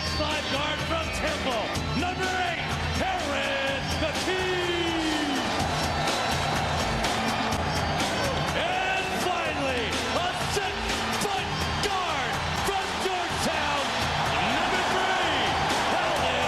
6'5" guard from Temple, number 8, Aaron McKee. And finally, a 6-foot guard from Georgetown, number 3, Iverson.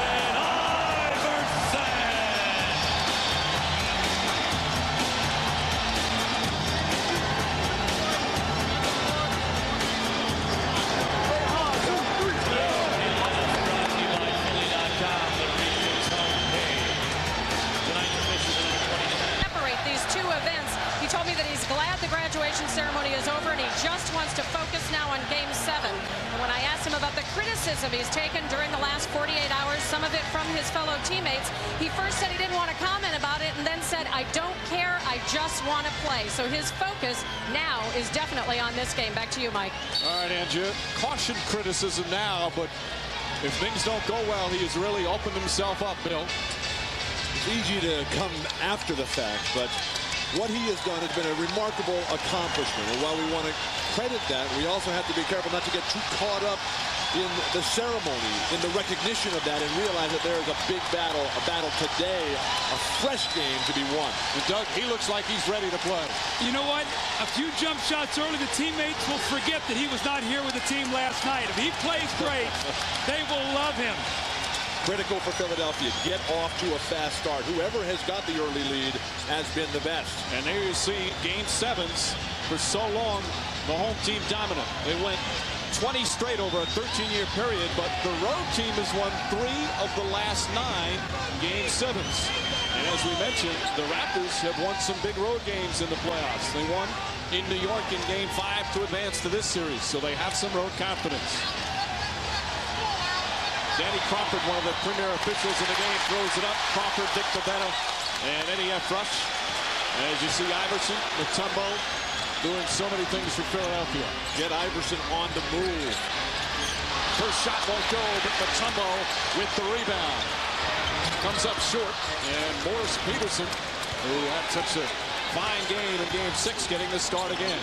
He told me that he's glad the graduation ceremony is over and he just wants to focus now on Game 7. And when I asked him about the criticism he's taken during the last 48 hours, some of it from his fellow teammates, he first said he didn't want to comment about it and then said, I don't care, I just want to play. So his focus now is definitely on this game. Back to you, Mike. All right, Andrea, caution criticism now, but if things don't go well, he has really opened himself up, Bill. It's easy to come after the fact, but what he has done has been a remarkable accomplishment. And while we want to credit that, we also have to be careful not to get too caught up in the ceremony, in the recognition of that, and realize that there is a big battle, a battle today, a fresh game to be won. And Doug, he looks like he's ready to play. You know what? A few jump shots early, the teammates will forget that he was not here with the team last night. If he plays great, they will love him. Critical for Philadelphia. Get off to a fast start. Whoever has got the early lead has been the best. And there you see Game 7s for so long, the home team dominant. They went 20 straight over a 13-year period, but the road team has won 3 of the last 9 Game 7s. And as we mentioned, the Raptors have won some big road games in the playoffs. They won in New York in Game 5 to advance to this series, so they have some road confidence. Danny Crawford, one of the premier officials in the game, throws it up. Crawford, Dick Bavetta, and Eddie F. Rush. As you see Iverson, Mutombo, doing so many things for Philadelphia. Get Iverson on the move. First shot won't go, but Mutombo with the rebound. Comes up short, and Morris Peterson, who had such a fine game in Game 6, getting the start again.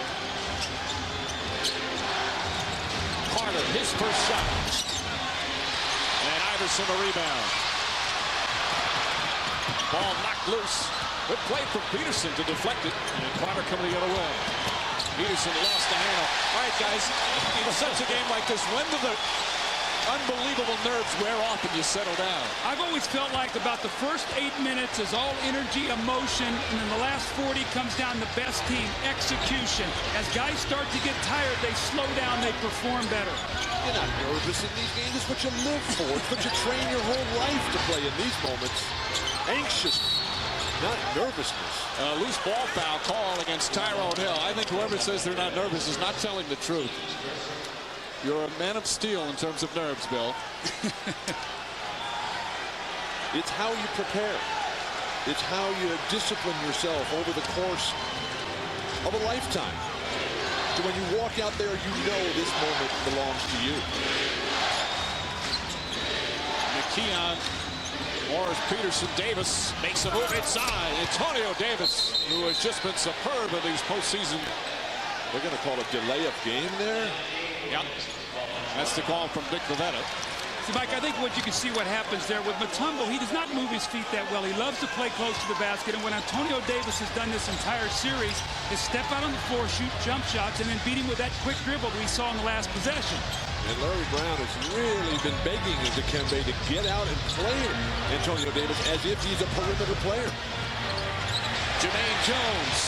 Carter, his first shot. And Iverson the rebound. Ball knocked loose. Good play from Peterson to deflect it. And Carter coming the other way. Peterson lost the handle. All right, guys, in such a game like this, when do the unbelievable nerves wear off and you settle down? I've always felt like about the first 8 minutes is all energy, emotion, and then the last 40 comes down the best team, execution. As guys start to get tired, they slow down, they perform better. You're not nervous in these games. It's what you live for. It's what you train your whole life to play in these moments. Anxious, not nervousness. Loose ball foul call against Tyrone Hill. I think whoever says they're not nervous is not telling the truth. You're a man of steel in terms of nerves, Bill. It's how you prepare. It's how you discipline yourself over the course of a lifetime. So when you walk out there, you know this moment belongs to you. McKeon, Morris Peterson, Davis makes a move inside. Antonio Davis, who has just been superb in these postseason. They're going to call a delay of game there. Yep. That's the call from Dick Bavetta. See, Mike, I think what you can see what happens there with Mutombo, he does not move his feet that well. He loves to play close to the basket, and what Antonio Davis has done this entire series is step out on the floor, shoot jump shots, and then beat him with that quick dribble we saw in the last possession. And Larry Brown has really been begging Dikembe to get out and play Antonio Davis as if he's a perimeter player. Jermaine Jones,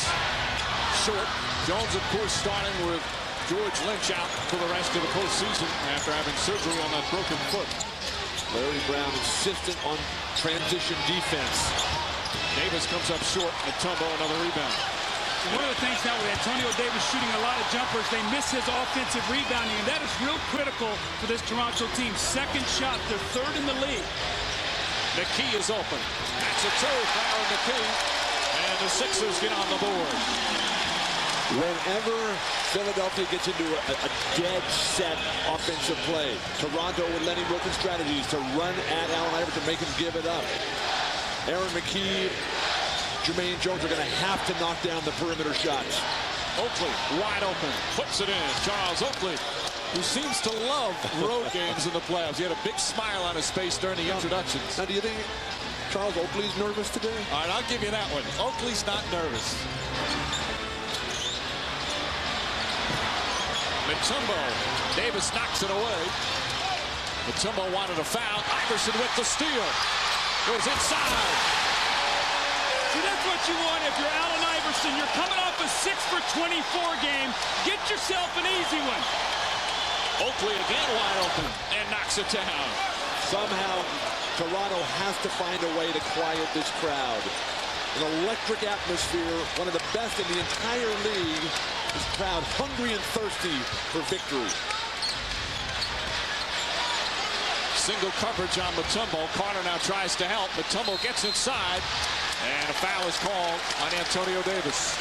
short. Jones, of course, starting with George Lynch out for the rest of the postseason after having surgery on that broken foot. Larry Brown insistent on transition defense. Davis comes up short, and Mutombo another rebound. One of the things now with Antonio Davis shooting a lot of jumpers, they miss his offensive rebounding, and that is real critical for this Toronto team. Second shot, they're third in the league. McKee is open. That's a two for Aaron McKee, and the Sixers get on the board. Whenever Philadelphia gets into a dead set offensive play, Toronto with Lenny Wilkins strategies to run at Allen Iverson, make him give it up. Aaron McKee, Jermaine Jones are going to have to knock down the perimeter shots. Oakley wide open, puts it in. Charles Oakley who seems to love road games in the playoffs. He had a big smile on his face during the introductions. Now, do you think Charles Oakley's nervous today? All right, I'll give you that one. Oakley's not nervous. Mutombo. Davis knocks it away. Mutombo wanted a foul. Iverson with the steal. Goes inside. See, that's what you want if you're Allen Iverson. You're coming off a 6 for 24 game. Get yourself an easy one. Oakley again wide open and knocks it down. Somehow, Toronto has to find a way to quiet this crowd. An electric atmosphere, one of the best in the entire league. This crowd hungry and thirsty for victory. Single coverage on Mutombo. Carter now tries to help. Mutombo gets inside, and a foul is called on Antonio Davis.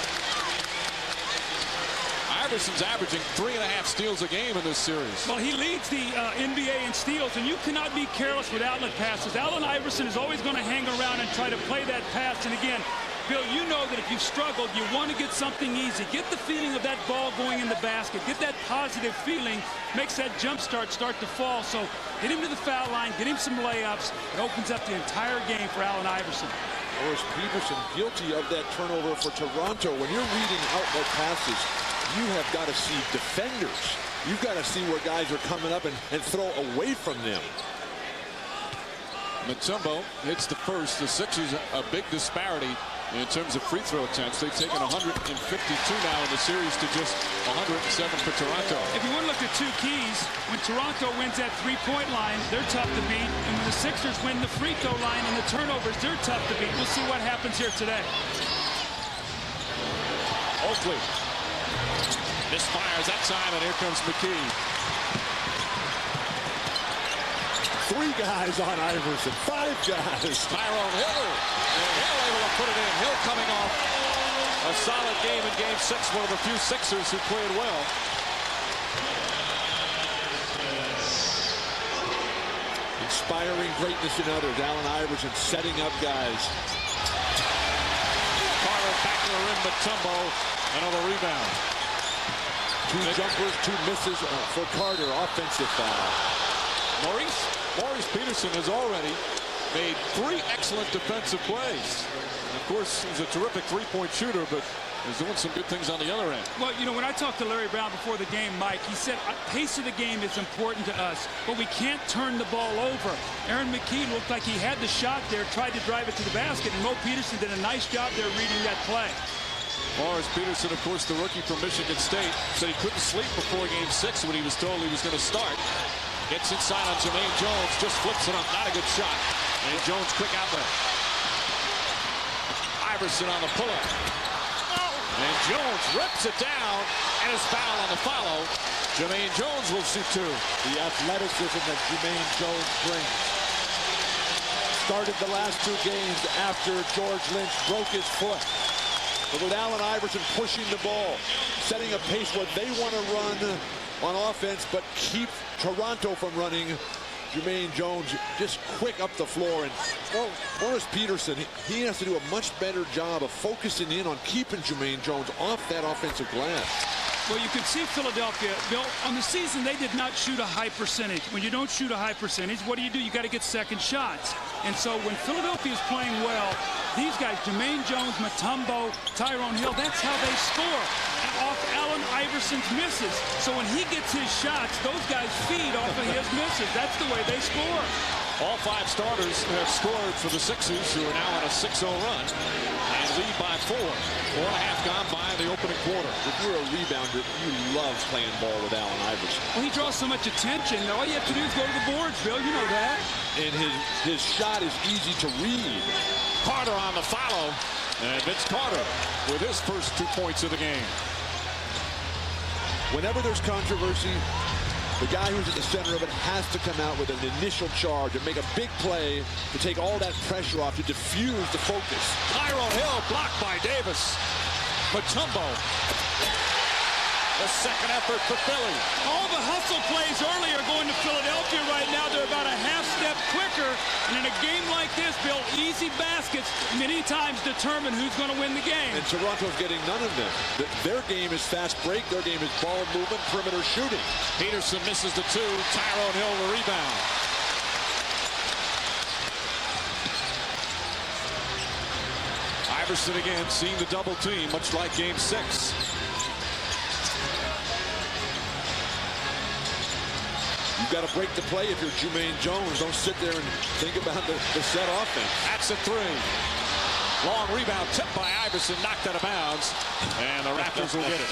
Iverson's averaging 3.5 steals a game in this series. Well, he leads the NBA in steals, and you cannot be careless with outlet passes. Allen Iverson is always going to hang around and try to play that pass. And again, Bill, you know that if you've struggled, you want to get something easy. Get the feeling of that ball going in the basket. Get that positive feeling. Makes that jump start to fall. So get him to the foul line. Get him some layups. It opens up the entire game for Allen Iverson. Morris Peterson guilty of that turnover for Toronto. When you're reading outlet passes, you have got to see defenders. You've got to see where guys are coming up and throw away from them. Mutombo hits the first. The Sixers a big disparity in terms of free throw attempts. They've taken 152 now in the series to just 107 for Toronto. If you want to look at two keys, when Toronto wins that three-point line, they're tough to beat. And when the Sixers win the free throw line and the turnovers, they're tough to beat. We'll see what happens here today. Oakley misfires that time, and here comes McKee. 3 guys on Iverson, 5 guys. Tyrone Hill, and Hill able to put it in. Hill coming off a solid game in Game 6, one of the few Sixers who played well. Inspiring greatness in others. Allen Iverson setting up guys. Carter back to the rim, Mutombo, another rebound. 2 jumpers, 2 misses for Carter. Offensive foul. Morris Peterson has already made 3 excellent defensive plays. And of course, he's a terrific three-point shooter, but he's doing some good things on the other end. Well, you know, when I talked to Larry Brown before the game, Mike, he said pace of the game is important to us, but we can't turn the ball over. Aaron McKee looked like he had the shot there, tried to drive it to the basket, and Mo Peterson did a nice job there reading that play. Morris Peterson, of course, the rookie from Michigan State, said he couldn't sleep before Game 6 when he was told he was going to start. Gets inside on Jermaine Jones, just flips it up, not a good shot. And Jones, quick outlet. Iverson on the pull-up. And Jones rips it down, and his foul on the follow. Jermaine Jones will shoot 2. The athleticism that Jermaine Jones brings. Started the last 2 games after George Lynch broke his foot. But with Allen Iverson pushing the ball, setting a pace where they want to run on offense, but keep Toronto from running. Jermaine Jones just quick up the floor. And well, Morris Peterson, he has to do a much better job of focusing in on keeping Jermaine Jones off that offensive glass. Well, you can see Philadelphia, Bill, on the season, they did not shoot a high percentage. When you don't shoot a high percentage, what do? You got to get second shots. And so when Philadelphia is playing well, these guys, Jermaine Jones, Mutombo, Tyrone Hill, that's how they score. Off Allen Iverson's misses. So when he gets his shots, those guys feed off of his misses. That's the way they score. All 5 starters have scored for the Sixers, who are now on a 6-0 run and lead by 4. 4.5 gone by in the opening quarter. If you're a rebounder, you love playing ball with Allen Iverson. Well, he draws so much attention. All you have to do is go to the boards, Bill. You know that. And his shot is easy to read. Carter on the follow. And Vince Carter with his first 2 points of the game. Whenever there's controversy, the guy who's at the center of it has to come out with an initial charge and make a big play to take all that pressure off, to diffuse the focus. Tyrone Hill blocked by Davis. Mutombo. The second effort for Philly. All the hustle plays early are going to Philadelphia right now. They're about a half step quicker, And in a game like this, Bill, easy baskets many times determine who's going to win the game. And Toronto's getting none of this. Their game is fast break. Their game is ball movement, perimeter shooting. Peterson misses the 2. Tyrone Hill the rebound. Iverson again seeing the double team, much like game 6. You've got to break the play if you're Jermaine Jones. Don't sit there and think about the set offense. That's a 3. Long rebound tipped by Iverson, knocked out of bounds, and the Raptors will get it.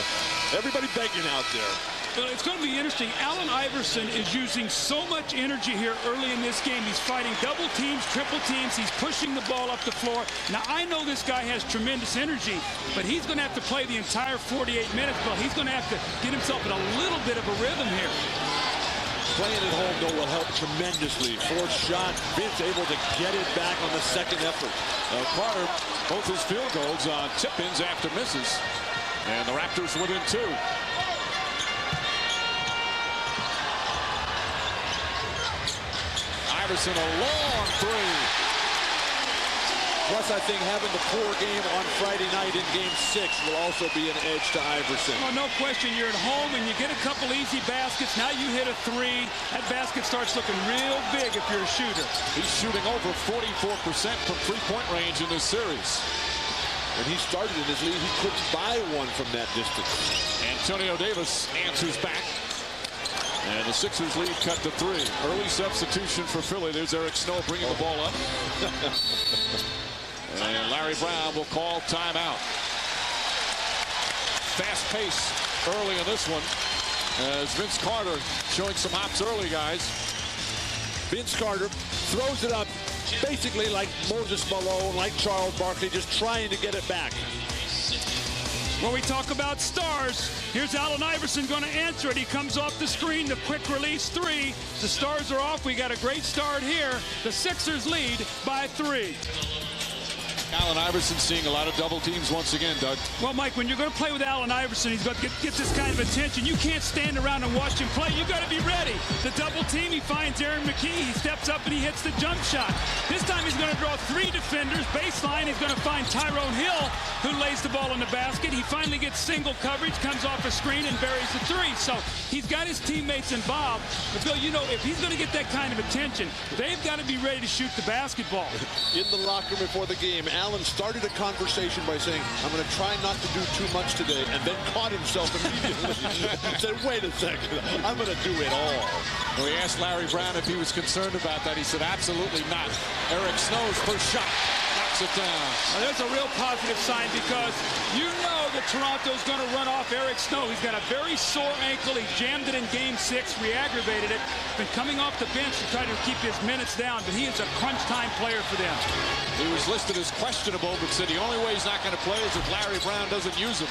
Everybody begging out there. It's going to be interesting. Allen Iverson is using so much energy here early in this game. He's fighting double teams, triple teams. He's pushing the ball up the floor. Now, I know this guy has tremendous energy, but he's going to have to play the entire 48 minutes. But he's going to have to get himself in a little bit of a rhythm here. Playing at home, though, will help tremendously. Fourth shot, Vince able to get it back on the second effort. Carter, both his field goals on tip-ins after misses. And the Raptors within 2. Iverson, a long 3. Plus, I think having the poor game on Friday night in game 6 will also be an edge to Iverson. Well, no question. You're at home and you get a couple easy baskets. Now you hit a 3. That basket starts looking real big if you're a shooter. He's shooting over 44% from three-point range in this series. When he started in this league, he couldn't buy one from that distance. Antonio Davis answers back. And the Sixers lead cut to 3. Early substitution for Philly. There's Eric Snow bringing the ball up. And Larry Brown will call timeout. Fast pace early in this one. As Vince Carter showing some hops early, guys. Vince Carter throws it up basically like Moses Malone, like Charles Barkley, just trying to get it back. When we talk about stars, here's Allen Iverson going to answer it. He comes off the screen, the quick release 3. The stars are off. We got a great start here. The Sixers lead by 3. Allen Iverson seeing a lot of double teams once again, Doug. Well, Mike, when you're going to play with Allen Iverson, he's going to get this kind of attention. You can't stand around and watch him play. You got to be ready. The double team, he finds Aaron McKee. He steps up and he hits the jump shot. This time he's going to draw 3 defenders. Baseline, he's going to find Tyrone Hill, who lays the ball in the basket. He finally gets single coverage, comes off a screen, and buries the 3. So he's got his teammates involved. But, Bill, you know, if he's going to get that kind of attention, they've got to be ready to shoot the basketball. In the locker room before the game, Allen started a conversation by saying, I'm going to try not to do too much today, and then caught himself immediately. He said, wait a second, I'm going to do it all. Well, he asked Larry Brown if he was concerned about that. He said, absolutely not. Eric Snow's first shot knocks it down. Now, there's a real positive sign because you know that Toronto's going to run off Eric Snow. He's got a very sore ankle. He jammed it in game 6, re-aggravated it. Been coming off the bench to try to keep his minutes down, but he is a crunch time player for them. He was listed as questionable, but said the only way he's not going to play is if Larry Brown doesn't use him.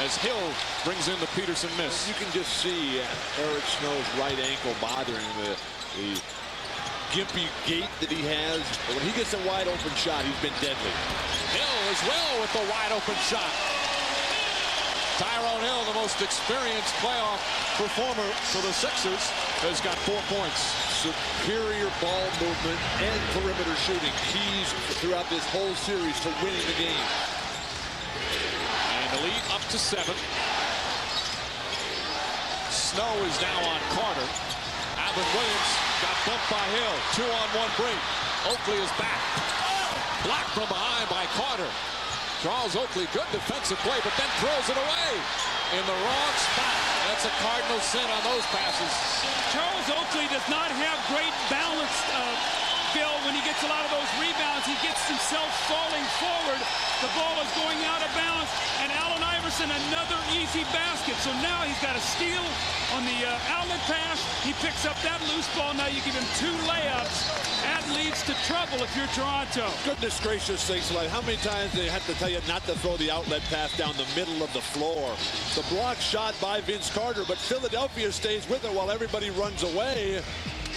As Hill brings in the Peterson miss. You can just see Eric Snow's right ankle bothering the gimpy gait that he has. But when he gets a wide open shot, he's been deadly. Hill as well with the wide open shot. Tyrone Hill, the most experienced playoff performer for the Sixers, has got 4 points. Superior ball movement and perimeter shooting, keys throughout this whole series to winning the game. And the lead up to 7. Snow is now on Carter. Alvin Williams got bumped by Hill. 2-on-1 break. Oakley is back. Blocked from behind by Carter. Charles Oakley, good defensive play, but then throws it away in the wrong spot. That's a cardinal sin on those passes. Charles Oakley does not have great balance, Bill. When he gets a lot of those rebounds, he gets himself falling forward. The ball is going out of bounds, and Allen Iverson, another easy basket. So now he's got a steal on the outlet pass. He picks up that loose ball. Now you give him 2 layups. That leads to trouble if you're Toronto. Goodness gracious sakes, like how many times they have to tell you not to throw the outlet pass down the middle of the floor. The block shot by Vince Carter, but Philadelphia stays with it while everybody runs away.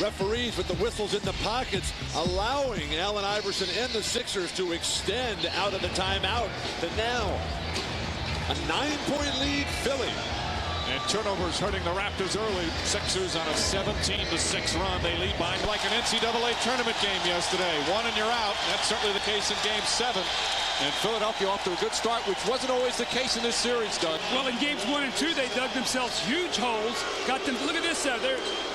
Referees with the whistles in the pockets, allowing Allen Iverson and the Sixers to extend out of the timeout to now a 9-point lead, Philly. And turnovers hurting the Raptors early. Sixers on a 17-6 run. They lead by like an NCAA tournament game yesterday. One and you're out. That's certainly the case in Game 7. And Philadelphia off to a good start, which wasn't always the case in this series, Doug. Well, in Games 1 and 2, they dug themselves huge holes. Got them. Look at this.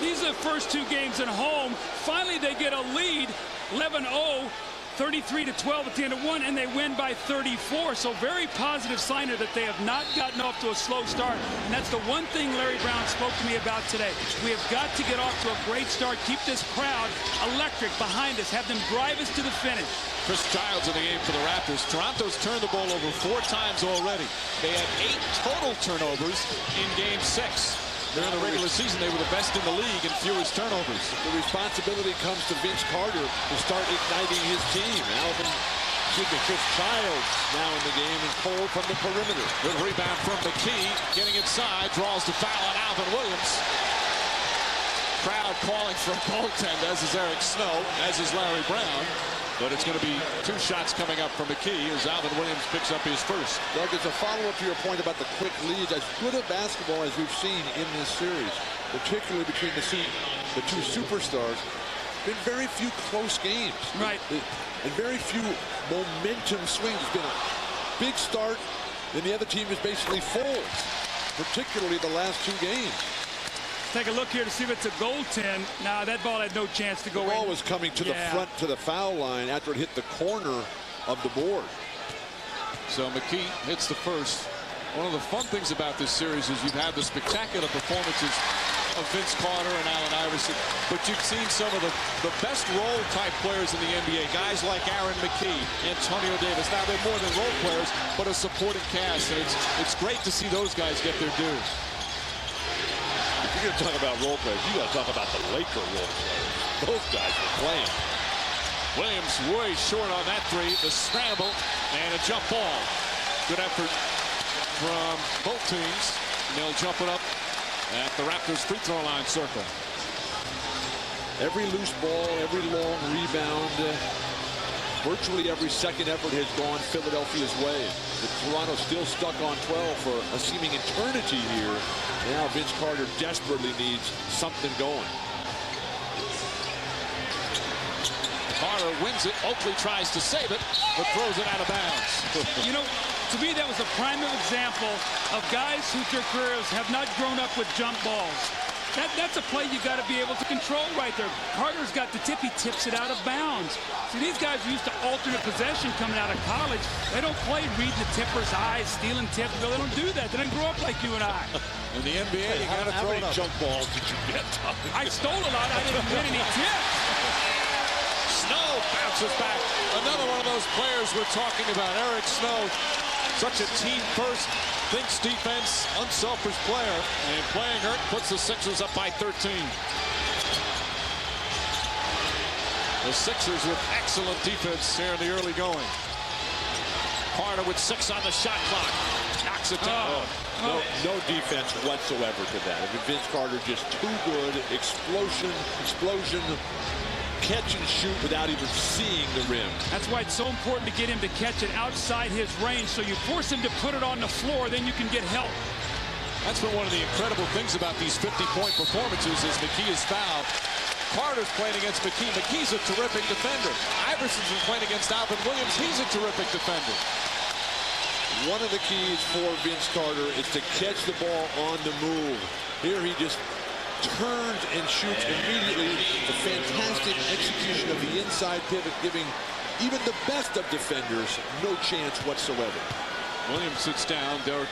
These are the first 2 games at home. Finally, they get a lead, 11-0. 33-12 at the end of 1, and they win by 34. So very positive sign that they have not gotten off to a slow start. And that's the one thing Larry Brown spoke to me about today. We have got to get off to a great start. Keep this crowd electric behind us. Have them drive us to the finish. Chris Childs in the game for the Raptors. Toronto's turned the ball over 4 times already. They had 8 total turnovers in Game 6. During the regular season, they were the best in the league in fewest turnovers. The responsibility comes to Vince Carter to start igniting his team. Chris Childs now in the game and Cole from the perimeter. Good rebound from McKee, getting inside, draws the foul on Alvin Williams. Crowd calling for a goaltend, as is Eric Snow, as is Larry Brown. But it's going to be 2 shots coming up from McKee as Alvin Williams picks up his first. Doug, as a follow-up to your point about the quick leads, as good at basketball as we've seen in this series, particularly between the 2 superstars, been very few close games. Right. And very few momentum swings. It's been a big start, then the other team is basically folds, particularly the last 2 games. Take a look here to see if it's a goaltend. Nah, that ball had no chance to go in. The ball was coming to the front, to the foul line after it hit the corner of the board. So McKee hits the first. One of the fun things about this series is you've had the spectacular performances of Vince Carter and Allen Iverson, but you've seen some of the best role-type players in the NBA, guys like Aaron McKee, Antonio Davis. Now, they're more than role players, but a supporting cast, and it's great to see those guys get their due. If you're going to talk about role players, you got to talk about the Laker role players. Those guys are playing. Williams way short on that 3. The scramble and a jump ball. Good effort from both teams. And they'll jump it up at the Raptors free throw line circle. Every loose ball, every long rebound, virtually every second effort has gone Philadelphia's way. But Toronto still stuck on 12 for a seeming eternity here. Now Vince Carter desperately needs something going. Carter wins it. Oakley tries to save it, but throws it out of bounds. You know, to me, that was a prime example of guys whose careers have not grown up with jump balls. That's a play you got to be able to control right there. Carter's got the tip. He tips it out of bounds. See, these guys are used to alternate possession coming out of college. They don't play reading the tipper's eyes, stealing tips. No, they don't do that. They didn't grow up like you and I. In the NBA, you got to throw it up. How many jump balls did you get? I stole a lot. I didn't win any tips. Snow bounces back. Another one of those players we're talking about, Eric Snow. Such a team first, thinks defense, unselfish player. And playing hurt puts the Sixers up by 13. The Sixers with excellent defense here in the early going. Carter with 6 on the shot clock. Knocks it down. No defense whatsoever to that. I mean, Vince Carter just too good. Explosion. Catch and shoot without even seeing the rim. That's why it's so important to get him to catch it outside his range. So you force him to put it on the floor, then you can get help. That's been one of the incredible things about these 50-point performances is McKee is fouled. Carter's playing against McKee. McKee's a terrific defender. Iverson's been playing against Alvin Williams. He's a terrific defender. One of the keys for Vince Carter is to catch the ball on the move. Here he just turns and shoots immediately. A fantastic execution of the inside pivot, giving even the best of defenders no chance whatsoever. Williams sits down. Del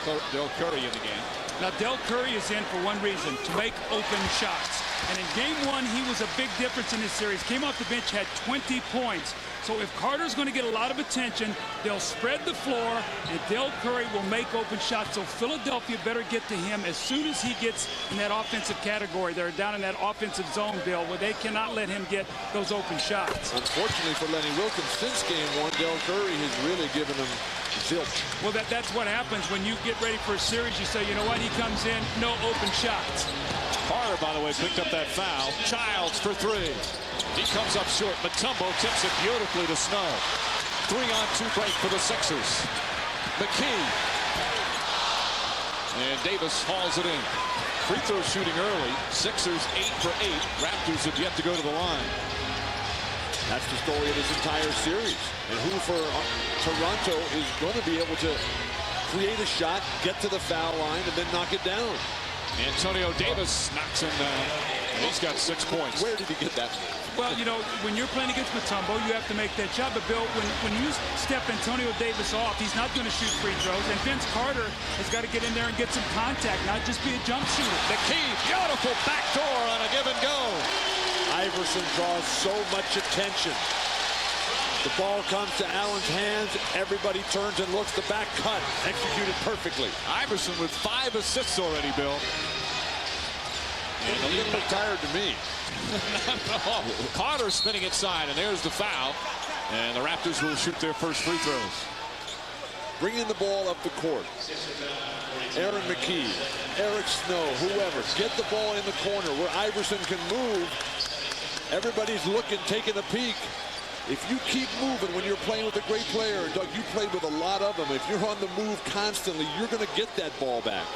Curry in the game. Now, Del Curry is in for one reason, to make open shots. And in Game 1, he was a big difference in this series. Came off the bench, had 20 points. So if Carter's going to get a lot of attention, they'll spread the floor, and Del Curry will make open shots. So Philadelphia better get to him as soon as he gets in that offensive category. They're down in that offensive zone, Bill, where they cannot let him get those open shots. Unfortunately for Lenny Wilkins, since Game 1, Del Curry has really given him zilch. Well, that's what happens when you get ready for a series. You say, you know what, he comes in, no open shots. Carter, by the way, picked up that foul. Childs for 3. He comes up short. Mutombo tips it beautifully to Snow. 3-on-2 break for the Sixers. McKee. And Davis hauls it in. Free throw shooting early. Sixers 8 for 8. Raptors have yet to go to the line. That's the story of this entire series. And who for Toronto is going to be able to create a shot, get to the foul line, and then knock it down. Antonio Davis knocks him down. He's got 6 points. Where did he get that? Well, you know, when you're playing against Mutombo, you have to make that shot. But, Bill, when you step Antonio Davis off, he's not going to shoot free throws. And Vince Carter has got to get in there and get some contact, not just be a jump shooter. The key, beautiful backdoor on a give and go. Iverson draws so much attention. The ball comes to Allen's hands. Everybody turns and looks. The back cut executed perfectly. Iverson with 5 assists already, Bill. And he didn't look tired to me. No. Carter spinning inside, and there's the foul. And the Raptors will shoot their first free throws. Bringing the ball up the court. Aaron McKee, Eric Snow, whoever. Get the ball in the corner where Iverson can move. Everybody's looking, taking a peek. If you keep moving when you're playing with a great player, Doug, you played with a lot of them. If you're on the move constantly, you're going to get that ball back.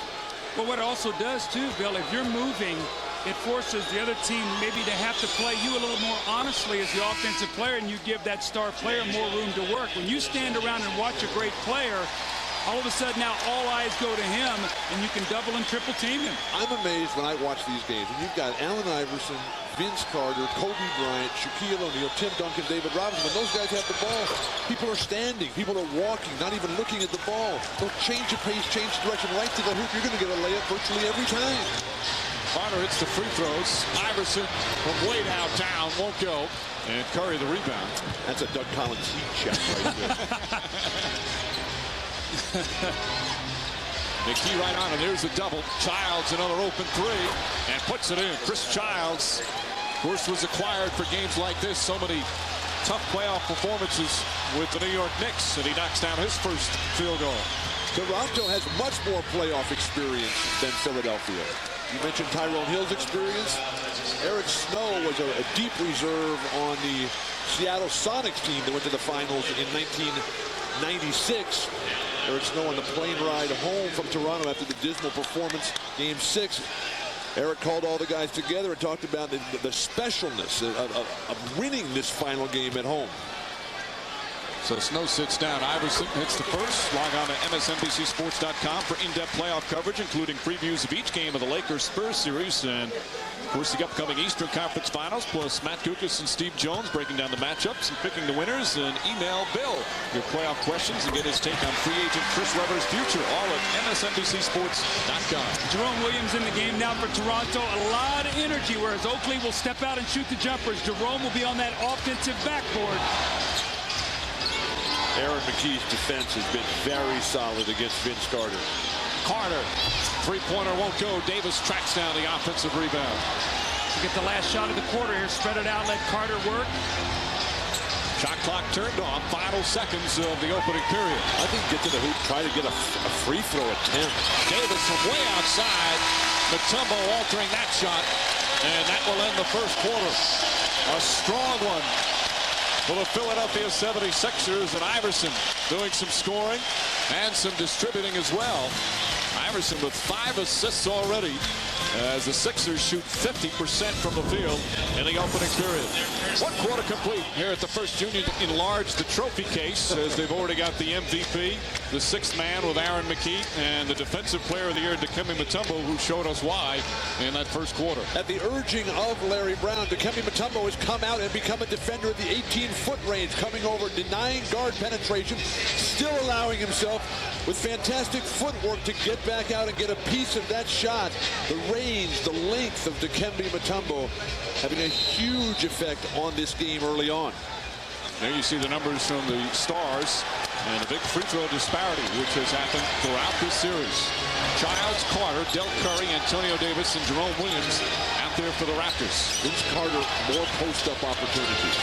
Well, what it also does, too, Bill, if you're moving, it forces the other team maybe to have to play you a little more honestly as the offensive player, and you give that star player more room to work. When you stand around and watch a great player, all of a sudden now all eyes go to him, and you can double and triple team him. I'm amazed when I watch these games. And you've got Allen Iverson, Vince Carter, Kobe Bryant, Shaquille O'Neal, Tim Duncan, David Robinson. When those guys have the ball, people are standing, people are walking, not even looking at the ball. They'll change the pace, change direction right to the hoop. You're going to get a layup virtually every time. Carter hits the free throws. Iverson from way downtown won't go. And Curry the rebound. That's a Doug Collins heat check right there. McKee right on, and there's the double. Childs another open three, and puts it in. Chris Childs, of course, was acquired for games like this. So many tough playoff performances with the New York Knicks, and he knocks down his first field goal. Toronto has much more playoff experience than Philadelphia. You mentioned Tyrone Hill's experience. Eric Snow was a deep reserve on the Seattle Sonics team that went to the finals in 1996. Eric Snow on the plane ride home from Toronto after the dismal performance, Game 6. Eric called all the guys together and talked about the specialness of winning this final game at home. So Snow sits down. Iverson hits the first. Log on to MSNBCSports.com for in-depth playoff coverage, including previews of each game of the Lakers-Spurs series. And, of course, the upcoming Eastern Conference Finals, plus Matt Kukas and Steve Jones breaking down the matchups and picking the winners. And email Bill your playoff questions and get his take on free agent Chris Webber's future, all at MSNBCSports.com. Jerome Williams in the game now for Toronto. A lot of energy, whereas Oakley will step out and shoot the jumpers. Jerome will be on that offensive backboard. Aaron McKee's defense has been very solid against Vince Carter. Carter, three-pointer won't go. Davis tracks down the offensive rebound. To get the last shot of the quarter here, spread it out, let Carter work. Shot clock turned off. Final seconds of the opening period. I think get to the hoop, try to get a free throw attempt. Davis from way outside. Mutombo altering that shot, and that will end the first quarter. A strong one for the Philadelphia 76ers, and Iverson doing some scoring and some distributing as well. Iverson with 5 assists already as the Sixers shoot 50% from the field in the opening period. 1 quarter complete here at the First Union. Enlarge the trophy case as they've already got the MVP, the 6th man with Aaron McKee, and the Defensive Player of the Year, Dikembe Mutombo, who showed us why in that first quarter. At the urging of Larry Brown, Dikembe Mutombo has come out and become a defender at the 18-foot range, coming over, denying guard penetration, still allowing himself with fantastic footwork to get back out and get a piece of that shot. The range, the length of Dikembe Mutombo having a huge effect on this game early on. There you see the numbers from the Stars and a big free throw disparity, which has happened throughout this series. Childs, Carter, Del Curry, Antonio Davis, and Jerome Williams out there for the Raptors. Vince Carter, more post-up opportunities.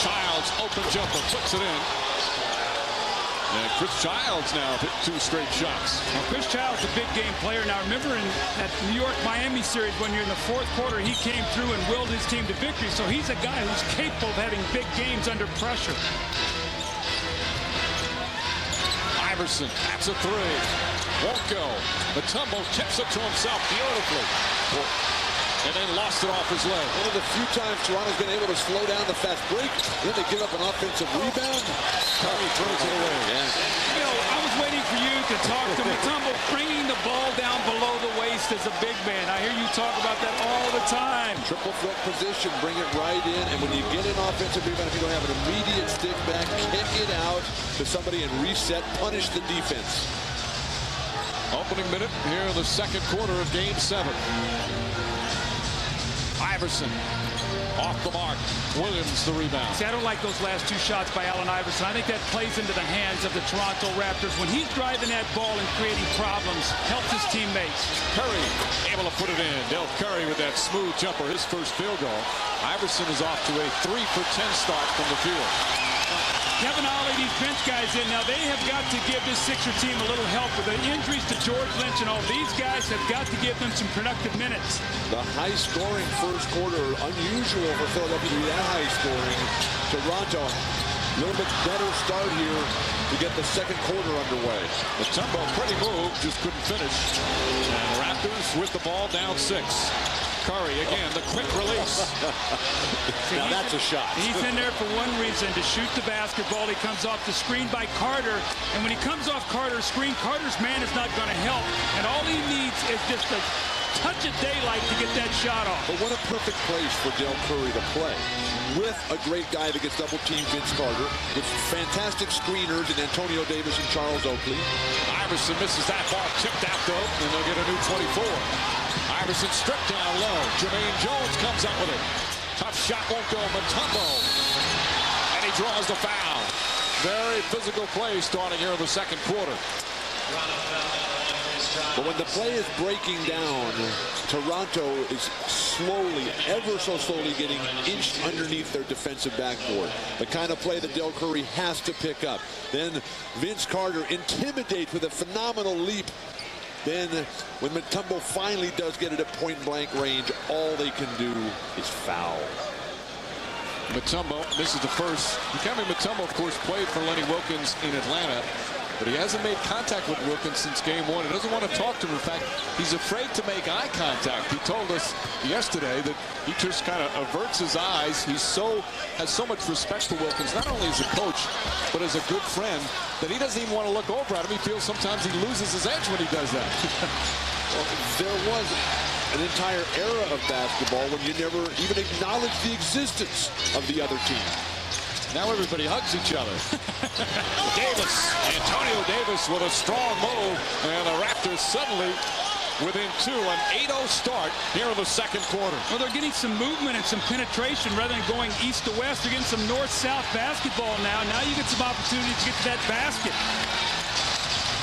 Childs, open jumper, puts it in. And Chris Childs now hit 2 straight shots. Well, Chris Childs is a big game player. Now, remember in that New York-Miami series when you're in the 4th quarter, he came through and willed his team to victory. So he's a guy who's capable of having big games under pressure. Iverson, that's a 3. Won't go. Mutombo tips it to himself beautifully. And then lost it off his leg. One of the few times Toronto's been able to slow down the fast break. Then they give up an offensive rebound. Curry throws it away. Yeah. You know, I was waiting for you to talk to Mutombo. Bringing the ball down below the waist as a big man. I hear you talk about that all the time. Triple threat position, bring it right in. And when you get an offensive rebound, if you don't have an immediate stick back, kick it out to somebody and reset, punish the defense. Opening minute here in the second quarter of Game 7. Iverson off the mark. Williams the rebound. See, I don't like those last two shots by Allen Iverson. I think that plays into the hands of the Toronto Raptors. When he's driving that ball and creating problems, helps his teammates. Curry able to put it in. Del Curry with that smooth jumper, his first field goal. Iverson is off to a 3 for 10 start from the field. Kevin Ollie, these bench guys in. Now, they have got to give this Sixer team a little help with the injuries to George Lynch and all. These guys have got to give them some productive minutes. The high-scoring first quarter, unusual for Philadelphia to be that high-scoring. Toronto, a little bit better start here to get the second quarter underway. Mutombo, pretty move, just couldn't finish. And Raptors with the ball down 6. Curry again, the quick release. Now that's a shot. He's in there for one reason, to shoot the basketball. He comes off the screen by Carter, and when he comes off Carter's screen, Carter's man is not going to help, and all he needs is just a touch of daylight to get that shot off. But what a perfect place for Del Curry to play, with a great guy that gets double-teamed, Vince Carter, with fantastic screeners in Antonio Davis and Charles Oakley. Iverson misses that ball, tipped out though, and they'll get a new 24. Iverson stripped down low. Jermaine Jones comes up with it. Tough shot won't go. Mutombo. And he draws the foul. Very physical play starting here in the second quarter. But when the play is breaking down, Toronto is slowly, ever so slowly, getting inched underneath their defensive backboard. The kind of play that Del Curry has to pick up. Then Vince Carter intimidates with a phenomenal leap. Then, when Mutombo finally does get it at point-blank range, all they can do is foul. Mutombo, this is the first. Dikembe Mutombo, of course, played for Lenny Wilkins in Atlanta, but he hasn't made contact with Wilkins since game 1. He doesn't want to talk to him. In fact, he's afraid to make eye contact. He told us yesterday that he just kind of averts his eyes. He has so much respect for Wilkins, not only as a coach, but as a good friend, that he doesn't even want to look over at him. He feels sometimes he loses his edge when he does that. Well, there was an entire era of basketball when you never even acknowledged the existence of the other team. Now everybody hugs each other. Davis, Antonio Davis with a strong move, and the Raptors suddenly within 2, an 8-0 start here in the second quarter. Well, they're getting some movement and some penetration rather than going east to west. They're getting some north-south basketball now. Now you get some opportunities to get to that basket.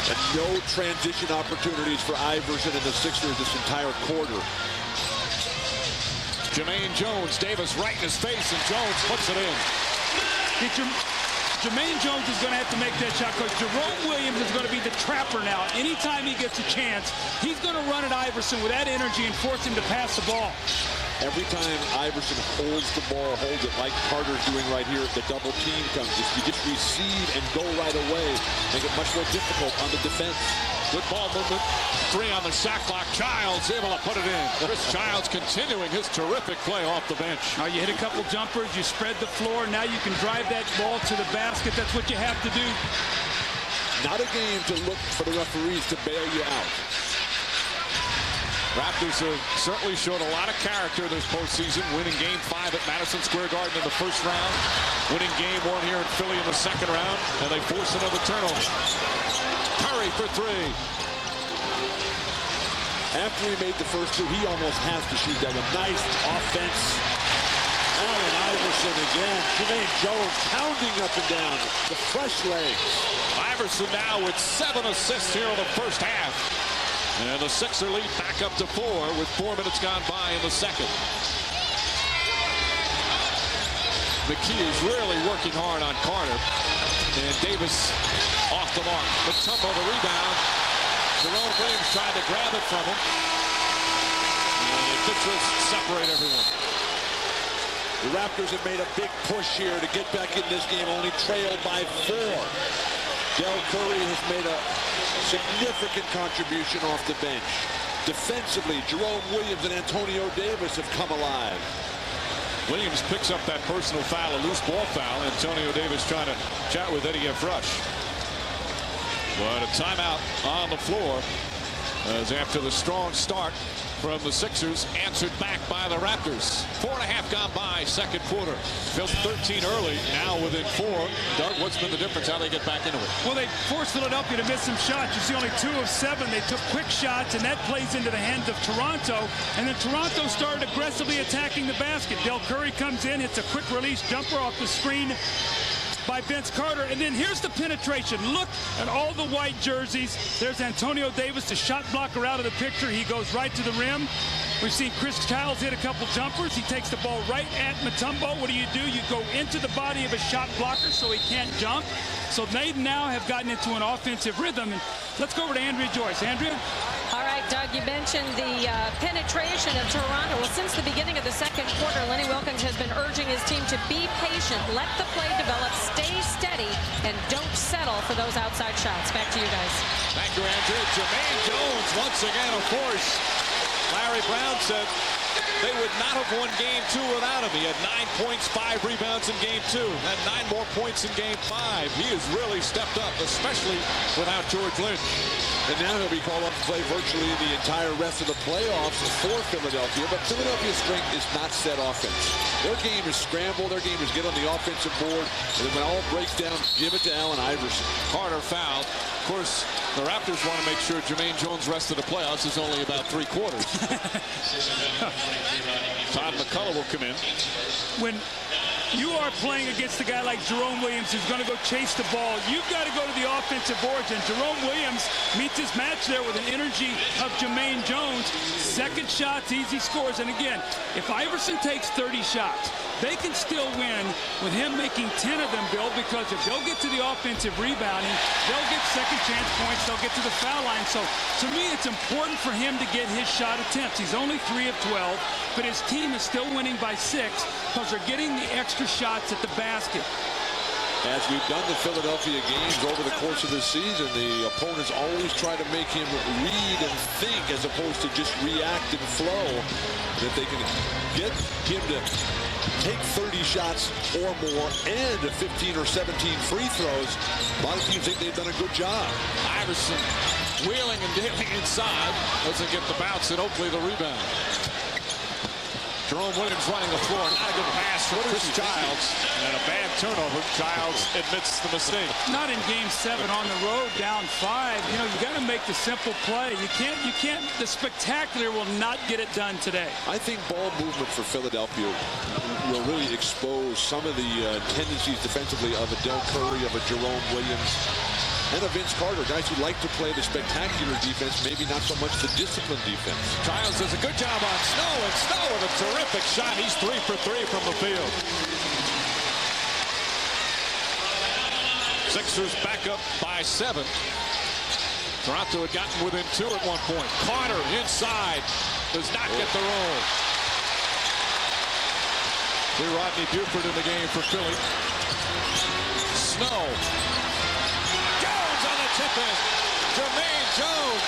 And no transition opportunities for Iverson and the Sixers this entire quarter. Jermaine Jones, Davis right in his face, and Jones puts it in. Jermaine Jones is going to have to make that shot because Jerome Williams is going to be the trapper now. Anytime he gets a chance, he's going to run at Iverson with that energy and force him to pass the ball. Every time Iverson holds the ball, holds it like Carter's doing right here, the double team comes. You just receive and go right away. Make it much more difficult on the defense. Good ball movement. 3 on the shot clock. Childs able to put it in. Chris Childs continuing his terrific play off the bench. Now you hit a couple jumpers, you spread the floor, now you can drive that ball to the basket. That's what you have to do. Not a game to look for the referees to bail you out. Raptors have certainly showed a lot of character this postseason, winning Game 5 at Madison Square Garden in the first round, winning Game 1 here in Philly in the second round, and they force another turnover. Curry for 3. After he made the first 2, he almost has to shoot that one. Nice offense. Allen Iverson again. Jermaine Jones pounding up and down. The fresh legs. Iverson now with 7 assists here in the first half. And the Sixer lead back up to 4 with 4 minutes gone by in the second. McKee is really working hard on Carter. And Davis off the mark. Mutombo the rebound. Jerome Williams tried to grab it from him. And the Sixers separate everyone. The Raptors have made a big push here to get back in this game, only trailed by 4. Del Curry has made a Significant contribution off the bench. Defensively, Jerome Williams and Antonio Davis have come alive. Williams picks up that personal foul, a loose ball foul. Antonio Davis trying to chat with Eddie F. Rush. But a timeout on the floor as after the strong start from the Sixers, answered back by the Raptors. 4.5 gone by, second quarter. Built 13 early, now within 4. Doug, what's been the difference? How they get back into it? Well, they forced Philadelphia to miss some shots. You see only 2 of 7. They took quick shots, and that plays into the hands of Toronto. And then Toronto started aggressively attacking the basket. Del Curry comes in, hits a quick release jumper off the screen by Vince Carter. And then here's the penetration. Look at all the white jerseys. There's Antonio Davis, the shot blocker, out of the picture. He goes right to the rim. We've seen Chris Childs hit a couple jumpers. He takes the ball right at Mutombo. What do? You go into the body of a shot blocker so he can't jump. So they now have gotten into an offensive rhythm. And let's go over to Andrea Joyce. Andrea? All right, Doug, you mentioned the penetration of Toronto. Well, since the beginning of the second quarter, Lenny Wilkins has been urging his team to be patient, let the play develop, stay steady, and don't settle for those outside shots. Back to you guys. Thank you, Andrew. Jermaine Jones once again a force. Larry Brown said they would not have won Game 2 without him. He had 9 points, 5 rebounds in Game 2, had 9 more points in Game 5. He has really stepped up, especially without George Lynch. And now he'll be called up to play virtually the entire rest of the playoffs for Philadelphia. But Philadelphia's strength is not set offense. Their game is scramble. Their game is get on the offensive board. And then when all breaks down, give it to Allen Iverson. Carter fouled. Of course, the Raptors want to make sure Jermaine Jones' rest of the playoffs is only about 3 quarters. Todd McCullough will come in. When you are playing against a guy like Jerome Williams who's going to go chase the ball, you've got to go to the offensive boards, and Jerome Williams meets his match there with an energy of Jermaine Jones. Second shots, easy scores. And again, if Iverson takes 30 shots, they can still win with him making 10 of them, Bill, because if they'll get to the offensive rebounding, they'll get second chance points, they'll get to the foul line. So to me, it's important for him to get his shot attempts. He's only 3 of 12, but his team is still winning by 6 because they're getting the extra shots at the basket. As we've done the Philadelphia games over the course of the season, the opponents always try to make him read and think as opposed to just react and flow. That they can get him to take 30 shots or more and 15 or 17 free throws. A lot of teams think they've done a good job. Iverson wheeling and dealing inside. Doesn't get the bounce, and Oakley the rebound. Jerome Williams running the floor. Not a good pass for Chris Childs. And a bad turnover. Childs admits the mistake. Not in Game 7 on the road, down 5. You know, you got to make the simple play. You can't, the spectacular will not get it done today. I think ball movement for Philadelphia will really expose some of the tendencies defensively of a Del Curry, of a Jerome Williams, and a Vince Carter, guys who like to play the spectacular defense, maybe not so much the disciplined defense. Childs does a good job on Snow, and Snow with a terrific shot. He's 3 for 3 from the field. Sixers back up by 7. Toronto had gotten within 2 at one point. Carter inside, does not get the roll. See Rodney Buford in the game for Philly. Snow. Tip-in. Jermaine Jones,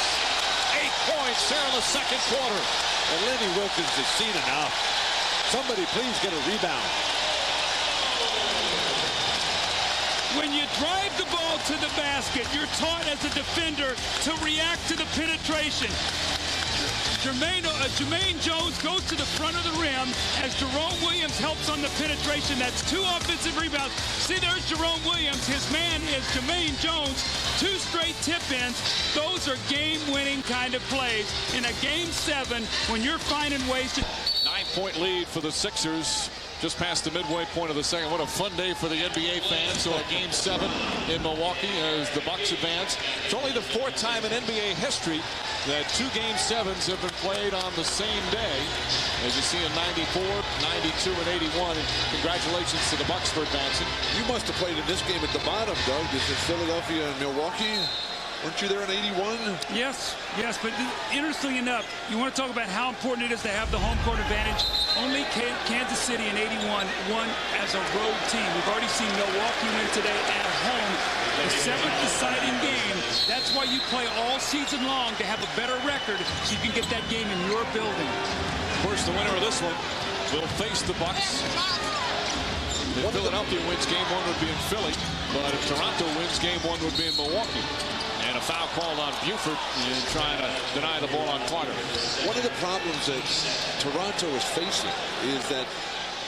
8 points here in the second quarter. And Lenny Wilkins has seen enough. Somebody please get a rebound. When you drive the ball to the basket, you're taught as a defender to react to the penetration. Jermaine Jones goes to the front of the rim as Jerome Williams helps on the penetration. That's 2 offensive rebounds. See, there's Jerome Williams. His man is Jermaine Jones. 2 straight tip-ins. Those are game-winning kind of plays in a Game 7 when you're finding ways to... 9-point lead for the Sixers. Just past the midway point of the second. What a fun day for the NBA fans. So a Game 7 in Milwaukee as the Bucks advance. It's only the 4th time in NBA history that 2 Game 7s have been played on the same day. As you see in 94, 92, and 81. And congratulations to the Bucks for advancing. You must have played in this game at the bottom, Doug. This is Philadelphia and Milwaukee. Weren't you there in '81? Yes, but interestingly enough, you want to talk about how important it is to have the home court advantage. Only Kansas City in '81 won as a road team. We've already seen Milwaukee win today at home. The 7th deciding game. That's why you play all season long, to have a better record so you can get that game in your building. Of course, the winner of this one will face the Bucks. If Philadelphia wins game 1, would be in Philly, but if Toronto wins game 1, would be in Milwaukee. And a foul called on Buford in trying to deny the ball on Carter. One of the problems that Toronto is facing is that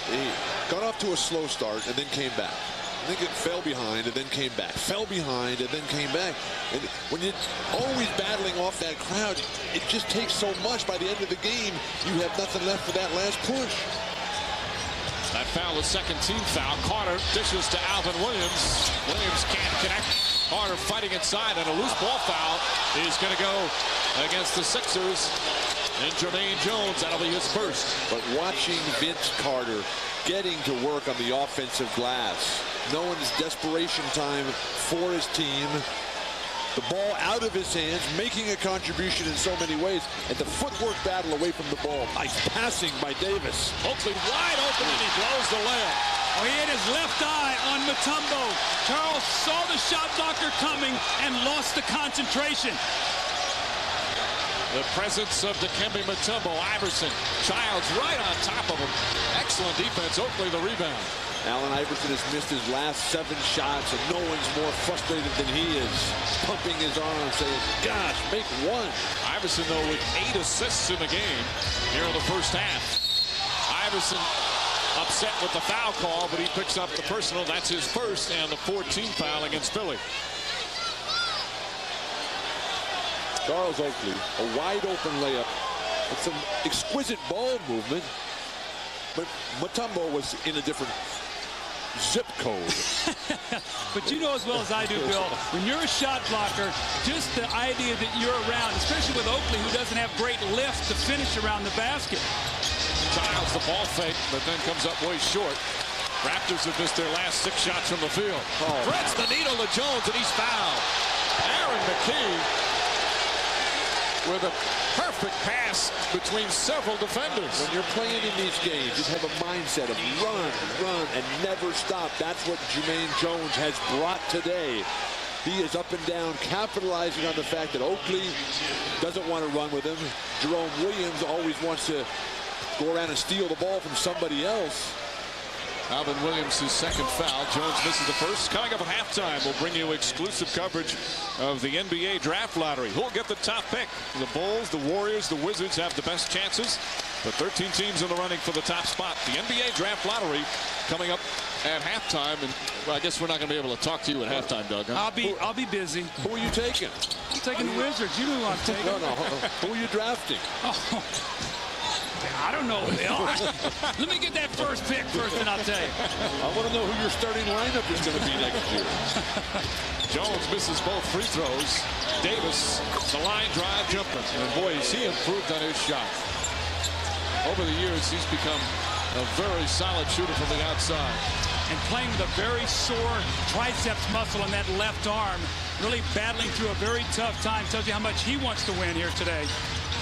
they got off to a slow start and then came back. I think it fell behind and then came back. Fell behind and then came back. And when you're always battling off that crowd, it just takes so much. By the end of the game, you have nothing left for that last push. That foul, the second team foul. Carter dishes to Alvin Williams. Williams can't connect. Carter fighting inside, and a loose ball foul is going to go against the Sixers. And Jermaine Jones, that'll be his first. But watching Vince Carter getting to work on the offensive glass, knowing his desperation time for his team, the ball out of his hands, making a contribution in so many ways, and the footwork battle away from the ball. Nice passing by Davis. Oakley wide open, and he blows the layup. Oh, he had his left eye on Mutombo. Charles saw the shot blocker coming and lost the concentration. The presence of Dikembe Mutombo. Iverson, Childs right on top of him. Excellent defense. Oakley the rebound. Allen Iverson has missed his last 7 shots, and no one's more frustrated than he is. Pumping his arms, saying, gosh, make one. Iverson, though, with 8 assists in the game here in the first half. Iverson upset with the foul call, but he picks up the personal. That's his first and the 14th foul against Philly. Charles Oakley, a wide open layup with some exquisite ball movement, but Mutombo was in a different zip code. But you know as well as I do, Bill, when you're a shot blocker, just the idea that you're around, especially with Oakley, who doesn't have great lift to finish around the basket. Childs the ball fake, but then comes up way short. Raptors have missed their last 6 shots from the field. Threads the needle to Jones, and he's fouled. Aaron McKee with a perfect pass between several defenders. When you're playing in these games, just have a mindset of run, and never stop. That's what Jermaine Jones has brought today. He is up and down, capitalizing on the fact that Oakley doesn't want to run with him. Jerome Williams always wants to go around and steal the ball from somebody else. Alvin Williams, his second foul. Jones misses the first. Coming up at halftime, we'll bring you exclusive coverage of the NBA draft lottery. Who'll get the top pick? The Bulls, the Warriors, the Wizards have the best chances. The 13 teams in the running for the top spot. The NBA draft lottery coming up at halftime. And well, I guess we're not going to be able to talk to you at halftime, Doug. Huh? I'll be busy. Who are you taking? I'm taking the Wizards. You know who I'm taking. No. Who are you drafting? Oh. I don't know, Bill. Let me get that first pick first, and I'll tell you. I want to know who your starting lineup is going to be next year. Jones misses both free throws. Davis, the line drive jumper. And boy, has he improved on his shot. Over the years, he's become a very solid shooter from the outside. And playing with a very sore triceps muscle in that left arm. Really battling through a very tough time. Tells you how much he wants to win here today.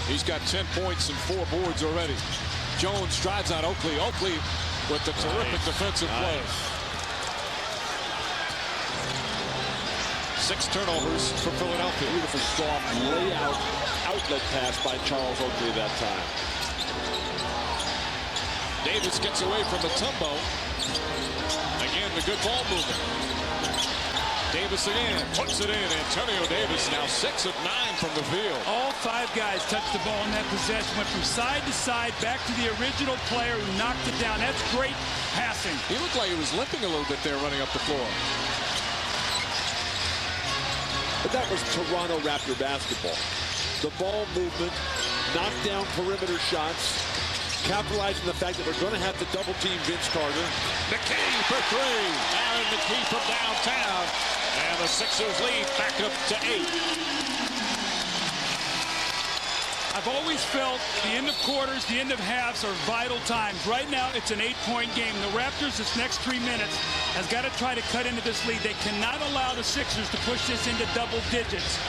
He's got 10 points and 4 boards already. Jones drives out Oakley. Oakley with the terrific defensive play. 6 turnovers for Philadelphia. Beautiful soft layout outlet pass by Charles Oakley that time. Davis gets away from Mutombo. Again, the good ball movement. Davis again, puts it in. Antonio Davis now 6 of 9 from the field. All 5 guys touched the ball in that possession. Went from side to side, back to the original player who knocked it down. That's great passing. He looked like he was limping a little bit there running up the floor. But that was Toronto Raptor basketball. The ball movement, knocked down perimeter shots, capitalizing the fact that they're going to have to double team Vince Carter. McKee for 3. Aaron McKee from downtown. And the Sixers lead back up to 8. I've always felt the end of quarters, the end of halves are vital times. Right now, it's an 8-point game. The Raptors, this next 3 minutes, has got to try to cut into this lead. They cannot allow the Sixers to push this into double digits.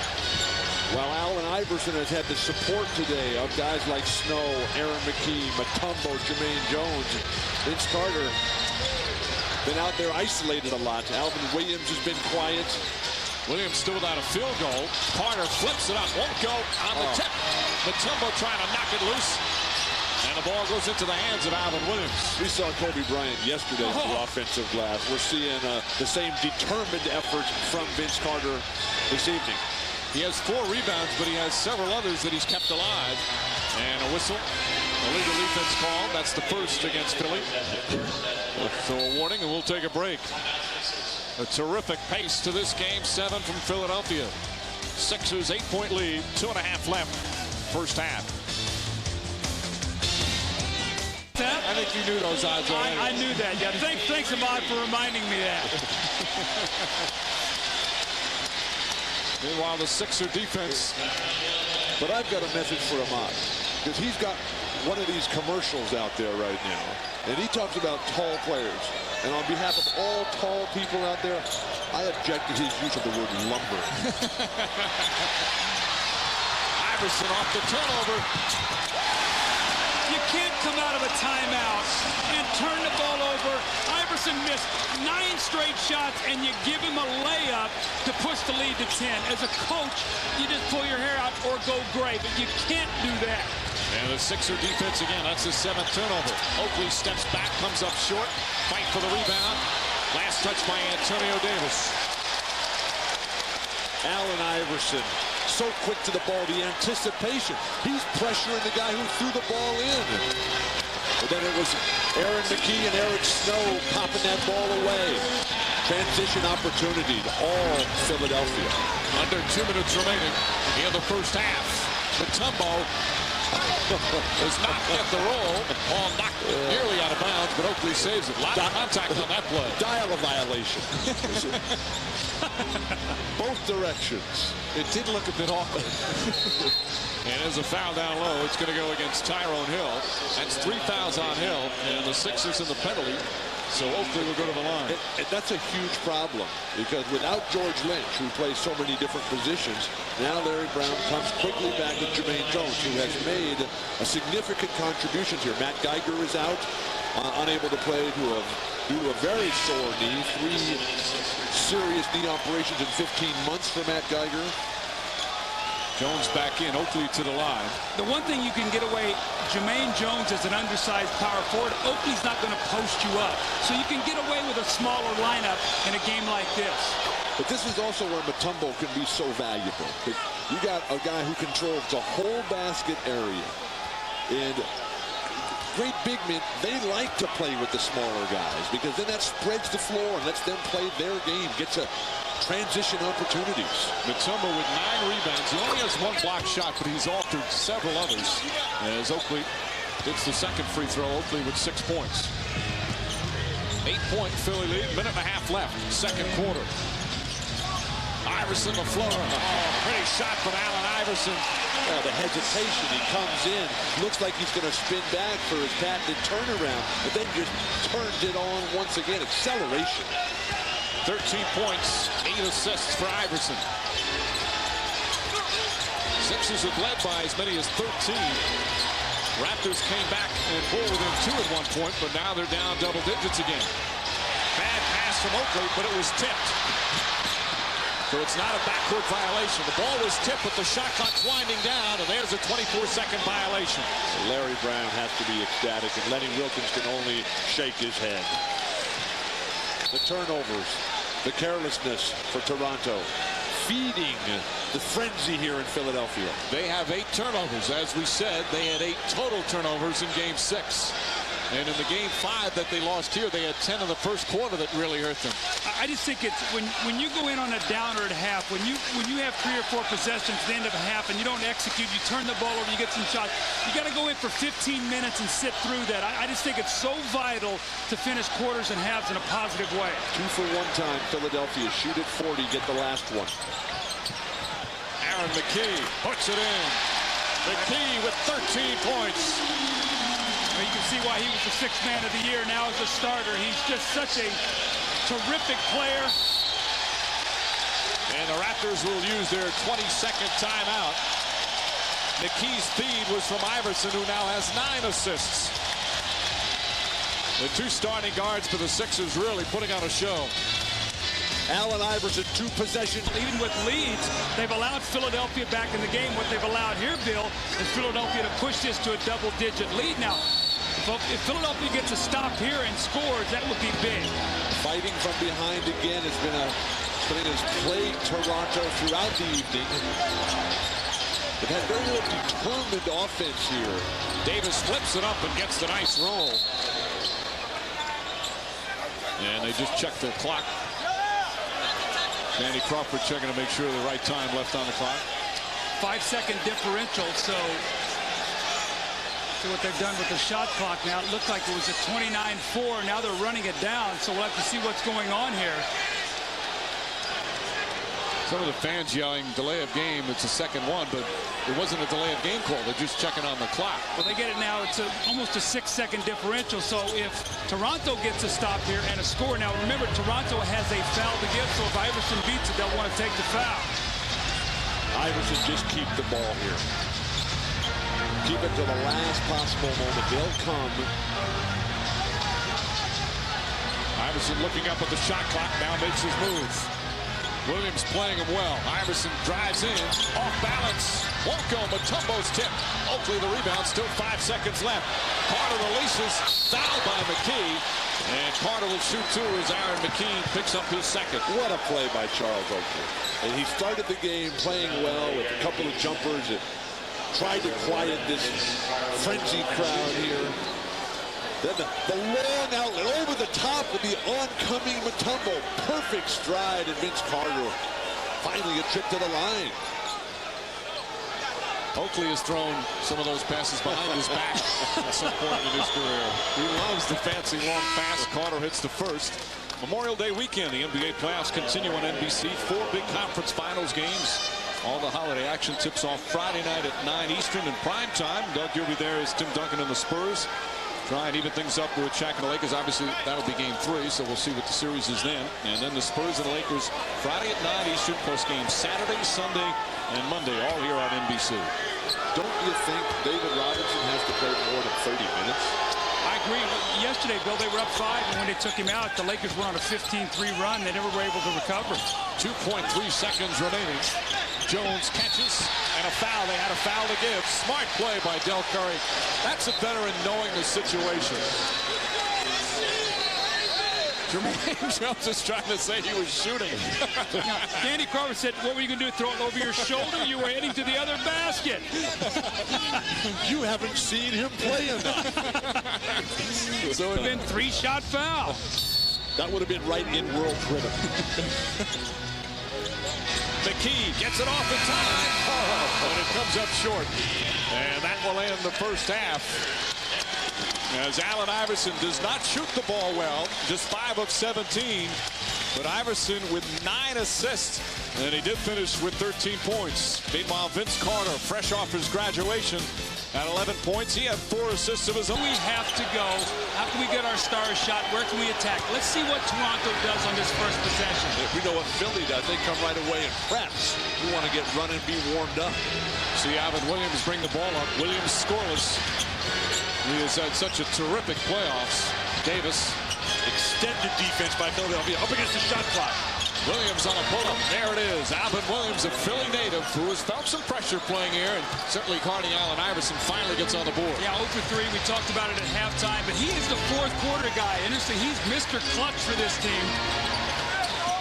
Well, Allen Iverson has had the support today of guys like Snow, Aaron McKee, Mutombo, Jermaine Jones. Vince Carter been out there isolated a lot. Alvin Williams has been quiet. Williams still without a field goal. Carter flips it up. Won't go on the tip. Mutombo trying to knock it loose. And the ball goes into the hands of Alvin Williams. We saw Kobe Bryant yesterday on the offensive glass. We're seeing the same determined effort from Vince Carter this evening. He has 4 rebounds, but he has several others that he's kept alive. And a whistle. Illegal defense called. That's the first against Philly. So a warning, and we'll take a break. A terrific pace to this game 7 from Philadelphia. Sixers 8-point lead, 2.5 left, first half. I think you knew those odds already. I knew that, yeah. Thanks, Ahmad, for reminding me that. Meanwhile, the Sixer defense. But I've got a message for Ahmad, because he's got one of these commercials out there right now, and he talks about tall players. And on behalf of all tall people out there, I object to his use of the word lumber. Iverson off the turnover. You can't come out of a timeout and turn the ball over. Iverson missed 9 straight shots, and you give him a layup to push the lead to 10. As a coach, you just pull your hair out or go gray, but you can't do that. And the Sixer defense again, that's his 7th turnover. Oakley steps back, comes up short, fight for the rebound. Last touch by Antonio Davis. Allen Iverson, so quick to the ball, the anticipation. He's pressuring the guy who threw the ball in. But then it was Aaron McKee and Eric Snow popping that ball away. Transition opportunity, all Philadelphia. Under 2 minutes remaining in the first half. Mutombo does not get the roll. Ball knocked nearly out of bounds, but Oakley saves it. A lot of contact on that play. Dial a violation. Both directions. It did look a bit awkward. And as a foul down low, it's going to go against Tyrone Hill. That's 3 fouls on Hill, and the Sixers in the penalty. So Oakley will go to the line. And that's a huge problem, because without George Lynch, who plays so many different positions, now Larry Brown comes quickly back with Jermaine Jones, who has made a significant contribution here. Matt Geiger is out, unable to play due to a very sore knee. 3 serious knee operations in 15 months for Matt Geiger. Jones back in, Oakley to the line. The one thing you can get away, Jermaine Jones is an undersized power forward. Oakley's not going to post you up. So you can get away with a smaller lineup in a game like this. But this is also where Mutombo can be so valuable. You got a guy who controls the whole basket area. And great big men, they like to play with the smaller guys, because then that spreads the floor and lets them play their game, gets a transition opportunities. Mutombo with 9 rebounds. He only has 1 block shot, but he's altered several others. As Oakley gets the second free throw, Oakley with 6 points. 8-point Philly lead, 1.5 left, second quarter. Iverson the floater. Oh, pretty shot from Allen Iverson. Well, the hesitation, he comes in, looks like he's going to spin back for his patented turnaround, but then just turns it on once again. Acceleration. 13 points, 8 assists for Iverson. Sixers have led by as many as 13. Raptors came back and pulled within 2 at one point, but now they're down double digits again. Bad pass from Oakley, but it was tipped. So it's not a backcourt violation. The ball was tipped, but the shot clock's winding down, and there's a 24-second violation. Larry Brown has to be ecstatic, and Lenny Wilkins can only shake his head. The turnovers, the carelessness for Toronto, feeding the frenzy here in Philadelphia. They have 8 turnovers. As we said, they had 8 total turnovers in Game 6. And in the Game 5 that they lost here, they had 10 in the first quarter that really hurt them. I just think it's when you go in on a downer at half, when you have 3 or 4 possessions at the end of a half and you don't execute, you turn the ball over, you get some shots, you got to go in for 15 minutes and sit through that. I just think it's so vital to finish quarters and halves in a positive way. 2 for 1 time, Philadelphia. Shoot at 40, get the last one. Aaron McKee puts it in. McKee with 13 points. Well, you can see why he was the 6th man of the year now as a starter. He's just such a terrific player. And the Raptors will use their 22nd timeout. McKee's feed was from Iverson, who now has 9 assists. The 2 starting guards for the Sixers really putting on a show. Allen Iverson, 2 possessions. Even with leads, they've allowed Philadelphia back in the game. What they've allowed here, Bill, is Philadelphia to push this to a double-digit lead. Now, if Philadelphia gets a stop here and scores, that would be big. Fighting from behind again has been something that has plagued Toronto throughout the evening. They've had very little determined offense here. Davis flips it up and gets the nice roll. And they just checked their clock. Danny Crawford checking to make sure the right time left on the clock. 5-second differential, so see what they've done with the shot clock now. It looked like it was a 29-4. Now they're running it down, so we'll have to see what's going on here. Some of the fans yelling delay of game. It's a second one, but it wasn't a delay of game call. They're just checking on the clock. Well, they get it now. It's almost a 6-second differential. So if Toronto gets a stop here and a score, now remember, Toronto has a foul to give. So if Iverson beats it, they'll want to take the foul. Iverson just keep the ball here. Keep it to the last possible moment. They'll come. Iverson looking up at the shot clock, now makes his move. Williams playing him well. Iverson drives in, off balance. Won't go. Mutombo's tip. Oakley the rebound. Still 5 seconds left. Carter releases. Foul by McKee. And Carter will shoot 2 as Aaron McKee picks up his second. What a play by Charles Oakley. And he started the game playing well with a couple of jumpers that tried to quiet this frenzied crowd here. Then the long outlet over the top of the oncoming Mutombo. Perfect stride, and Vince Carter finally a trip to the line. Oakley has thrown some of those passes behind his back at some point in his career. He loves the fancy long pass. Carter hits the first. Memorial Day weekend, the NBA playoffs continue on NBC. 4 big conference finals games. All the holiday action tips off Friday night at 9 Eastern in prime time. Doug, you'll be there as Tim Duncan and the Spurs try and even things up with Shaq and the Lakers. Obviously, that'll be game 3, so we'll see what the series is then. And then the Spurs and the Lakers Friday at 9 Eastern, plus games Saturday, Sunday, and Monday, all here on NBC. Don't you think David Robinson has to play more than 30 minutes? I agree. Yesterday, Bill, they were up 5, and when they took him out, the Lakers were on a 15-3 run. They never were able to recover. 2.3 seconds remaining. Jones catches, and a foul. They had a foul to give. Smart play by Del Curry. That's a veteran knowing the situation. Jermaine Jones is trying to say he was shooting. Now, Danny Crawford said, what were you going to do, throw it over your shoulder? You were heading to the other basket. You haven't seen him play enough. So it would have been 3-shot foul. That would have been right in world rhythm. McKee gets it off in time, and it comes up short. And that will end the first half. As Allen Iverson does not shoot the ball well, just 5 of 17. But Iverson with 9 assists, and he did finish with 13 points. Meanwhile, Vince Carter, fresh off his graduation, at 11 points. He had 4 assists of his own. We have to go. How can we get our stars shot? Where can we attack? Let's see what Toronto does on this first possession. If we know what Philly does, they come right away and press. We want to get running, be warmed up. See Alvin Williams bring the ball up. Williams scoreless. He has had such a terrific playoffs. Davis. Extended defense by Philadelphia up against the shot clock. Williams on a pull-up. There it is. Alvin Williams, a Philly native who has felt some pressure playing here, and certainly guarding Allen Iverson, finally gets on the board. Yeah, 0 for 3. We talked about it at halftime, but he is the 4th quarter guy. Interesting, he's Mr. Clutch for this team.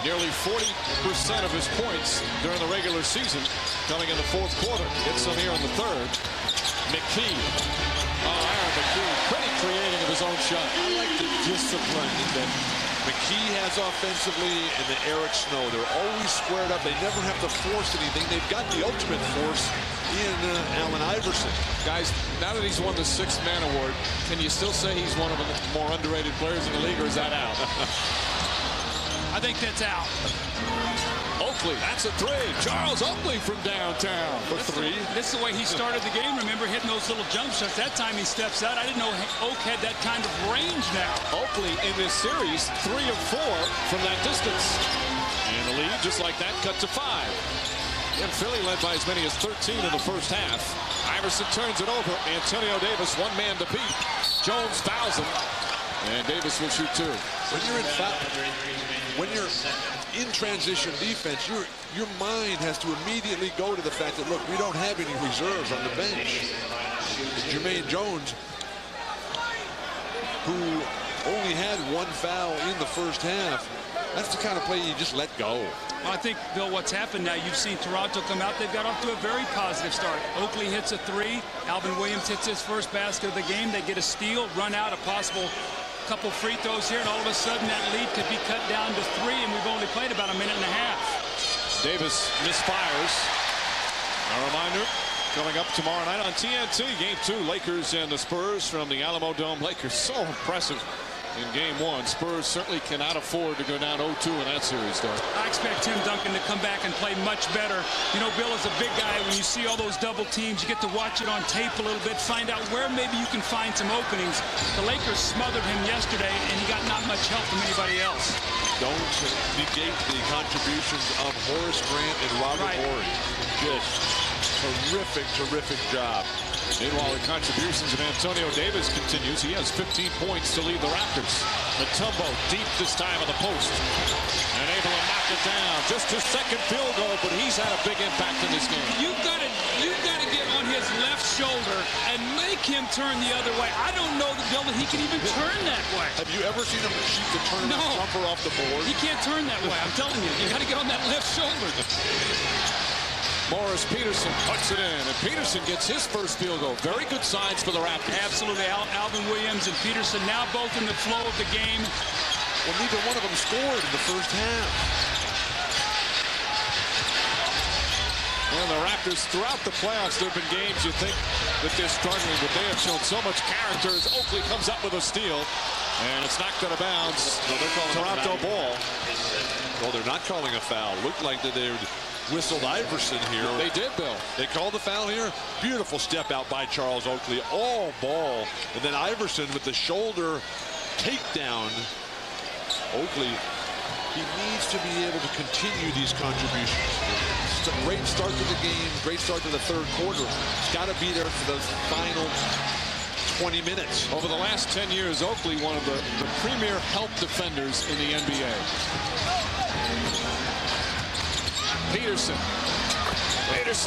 Nearly 40% of his points during the regular season coming in the 4th quarter. Gets some here in the 3rd. McKee. Oh, Aaron McKee, pretty creative of his own shot. I like the discipline that McKee has offensively, and the Eric Snow. They're always squared up. They never have to force anything. They've got the ultimate force in Allen Iverson. Guys, now that he's won the 6th man award, can you still say he's one of the more underrated players in the league, or is that out? I think that's out. Oakley. That's a three. Charles Oakley from downtown for three. This is the way he started the game. Remember, hitting those little jump shots. That time he steps out. I didn't know Oak had that kind of range now. Oakley in this series, 3 of 4 from that distance. And the lead, just like that, cut to 5. And Philly led by as many as 13 in the first half. Iverson turns it over. Antonio Davis, one man to beat. Jones fouls him. And Davis will shoot 2. When you're in transition defense, your mind has to immediately go to the fact that, look, we don't have any reserves on the bench. Jermaine Jones, who only had 1 foul in the first half, that's the kind of play you just let go. Well, I think, Bill, what's happened now, you've seen Toronto come out. They've got off to a very positive start. Oakley hits a 3. Alvin Williams hits his first basket of the game. They get a steal, run out a possible couple free throws here, and all of a sudden that lead could be cut down to 3, and we've only played about a minute and a half. Davis misfires. A reminder, coming up tomorrow night on TNT, Game 2, Lakers and the Spurs from the Alamo Dome. Lakers so impressive in Game 1. Spurs certainly cannot afford to go down 0-2 in that series, though. I expect Tim Duncan to come back and play much better. You know, Bill is a big guy. When you see all those double teams, you get to watch it on tape a little bit, find out where maybe you can find some openings. The Lakers smothered him yesterday, and he got not much help from anybody else. Don't negate the contributions of Horace Grant and Robert Horry. Just terrific job. Meanwhile, the contributions of Antonio Davis continues. He has 15 points to lead the Raptors. Mutombo deep this time on the post. And able to knock it down. Just his second field goal, but he's had a big impact in this game. You've got to get on his left shoulder and make him turn the other way. I don't know, Bill, that he can even turn that way. Have you ever seen him shoot the tournament jumper off the board? He can't turn that way. I'm telling you. You got to get on that left shoulder. Morris Peterson puts it in, and Peterson gets his first field goal. Very good signs for the Raptors. Absolutely. Alvin Williams and Peterson now both in the flow of the game. Well, neither one of them scored in the first half. And the Raptors, throughout the playoffs, there have been games you think that they're struggling, but they have shown so much character as Oakley comes up with a steal. And it's knocked out of bounds. No, they're calling Toronto ball. Well, they're not calling a foul. Looked like that they whistled Iverson here. They did, Bill. They called the foul here. Beautiful step out by Charles Oakley. All ball. And then Iverson with the shoulder takedown. Oakley, he needs to be able to continue these contributions. It's a great start to the game. Great start to the third quarter. He's got to be there for the final 20 minutes. Over the last 10 years, Oakley, one of the premier help defenders in the NBA. Peterson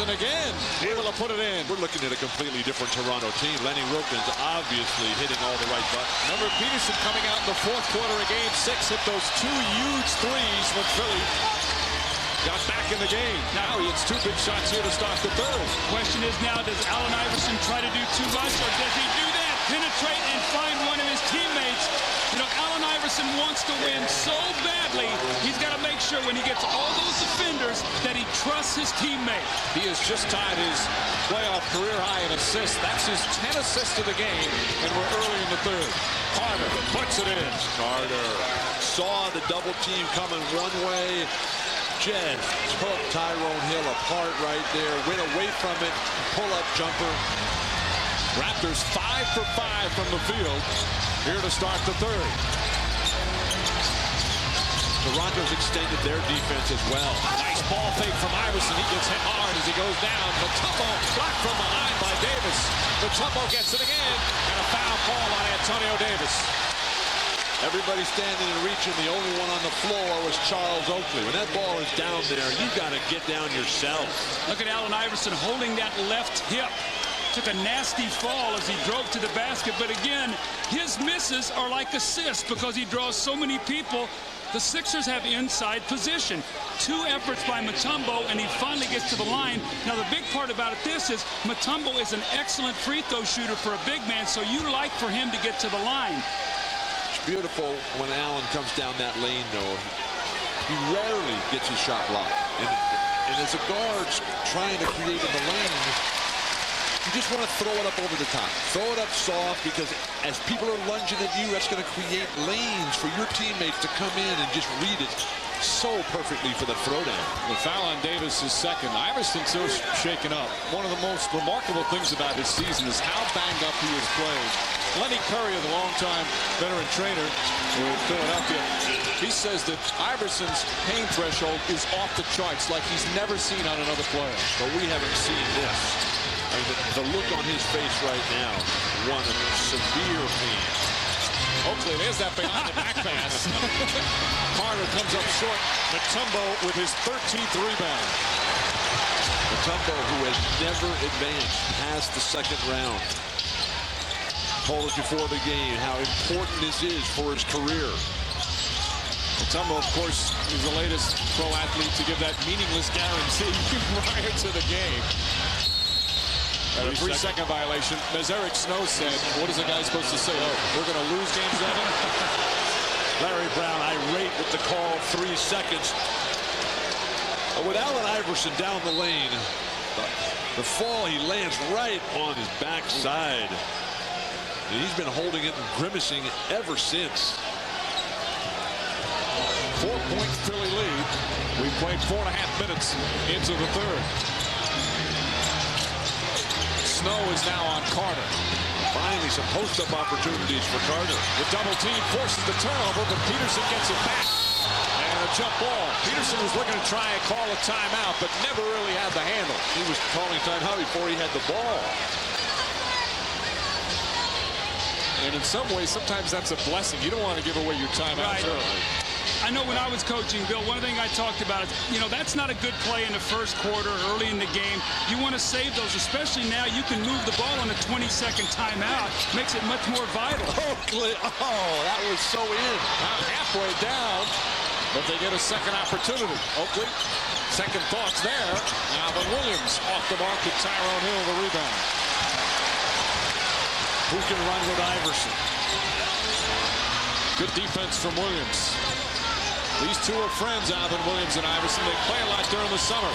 again, able to put it in. We're looking at a completely different Toronto team. Lenny Wilkins obviously hitting all the right buttons. Remember, Peterson coming out in the fourth quarter of Game 6, hit those 2 huge threes when Philly got back in the game. Now he hits 2 big shots here to start the third. Question is now, does Allen Iverson try to do too much, or does he do that, penetrate and find one of his teammates? You know, Allen Iverson wants to win so badly, he's got to make sure when he gets all those defenders that he trusts his teammate. He has just tied his playoff career high in assists. That's his 10 assists of the game, and we're early in the third. Carter puts it in. Carter saw the double team coming one way. Just took Tyrone Hill apart right there. Went away from it. Pull-up jumper. Raptors 5 for 5 from the field here to start the third. Toronto's extended their defense as well. Nice ball fake from Iverson. He gets hit hard as he goes down. Mutombo blocked from behind by Davis. Mutombo gets it again, and a foul call on Antonio Davis. Everybody standing and reaching. The only one on the floor was Charles Oakley. When that ball is down there, you got to get down yourself. Look at Allen Iverson holding that left hip. Took a nasty fall as he drove to the basket, but again, his misses are like assists because he draws so many people. The Sixers have inside position. 2 efforts by Mutombo, and he finally gets to the line. Now, the big part about this is Mutombo is an excellent free throw shooter for a big man, so you like for him to get to the line. It's beautiful when Allen comes down that lane, though. He rarely gets his shot blocked. And as a guard trying to create in the lane, you just want to throw it up over the top. Throw it up soft because as people are lunging at you, that's going to create lanes for your teammates to come in and just read it so perfectly for the throwdown. The foul on Davis is second. Iverson's so shaken up. One of the most remarkable things about his season is how banged up he has played. Lenny Curry, the longtime veteran trainer with Philadelphia, he says that Iverson's pain threshold is off the charts like he's never seen on another player. But we haven't seen this. I mean, the look on his face right now, one of severe pain. Oakley, there's that behind the back pass. Carter comes up short. Mutombo with his 13th rebound. Mutombo, who has never advanced past the second round. Told us before the game how important this is for his career. Mutombo, of course, is the latest pro athlete to give that meaningless guarantee prior to the game. And a 3-second violation. As Eric Snow said, what is a guy supposed to say? Oh, we're going to lose game 7? Larry Brown irate with the call, 3 seconds. With Allen Iverson down the lane, the fall, he lands right on his backside. And he's been holding it and grimacing ever since. 4-point Philly lead. We've played 4.5 minutes into the third. Snow is now on Carter. Finally, some post-up opportunities for Carter. The double team forces the turnover, but Peterson gets it back. And a jump ball. Peterson was looking to try and call a timeout, but never really had the handle. He was calling timeout before he had the ball. And in some ways, sometimes that's a blessing. You don't want to give away your timeouts early. I know when I was coaching, Bill, one thing I talked about is, that's not a good play in the first quarter, early in the game. You want to save those, especially now you can move the ball on a 20-second timeout. Makes it much more vital. Oakley, that was so in. Halfway down, but they get a second opportunity. Oakley, second thoughts there. Alvin Williams off the mark with Tyrone Hill, the rebound. Who can run with Iverson? Good defense from Williams. These two are friends, Alvin Williams and Iverson. They play a lot during the summer.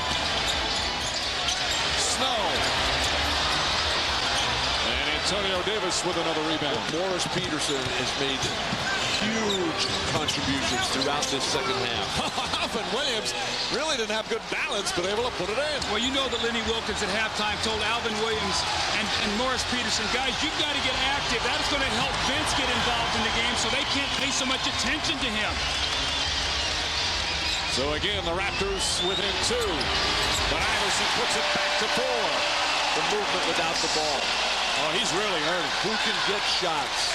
Snow. And Antonio Davis with another rebound. Morris Peterson has made huge contributions throughout this second half. Alvin Williams really didn't have good balance, but able to put it in. Well, you know that Lenny Wilkins at halftime told Alvin Williams and Morris Peterson, guys, you've got to get active. That is going to help Vince get involved in the game so they can't pay so much attention to him. So again, the Raptors within 2. But Iverson puts it back to 4. The movement without the ball. Oh, he's really hurting. Who can get shots?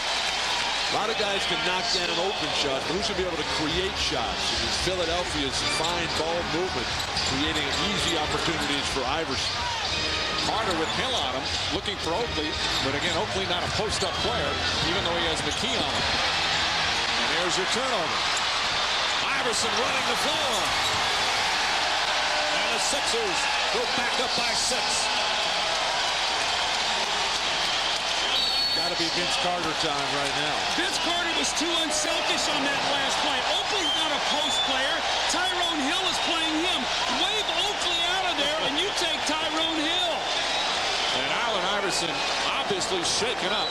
A lot of guys can knock down open shots, but who's going to be able to create shots? And Philadelphia's fine ball movement, creating easy opportunities for Iverson. Carter with Hill on him, looking for Oakley. But again, Oakley not a post-up player, even though he has McKee on him. And there's your turnover. Iverson running the floor. And the Sixers go back up by 6. Got to be Vince Carter time right now. Vince Carter was too unselfish on that last play. Oakley's not a post player. Tyrone Hill is playing him. Wave Oakley out of there, and you take Tyrone Hill. And Allen Iverson obviously shaken up.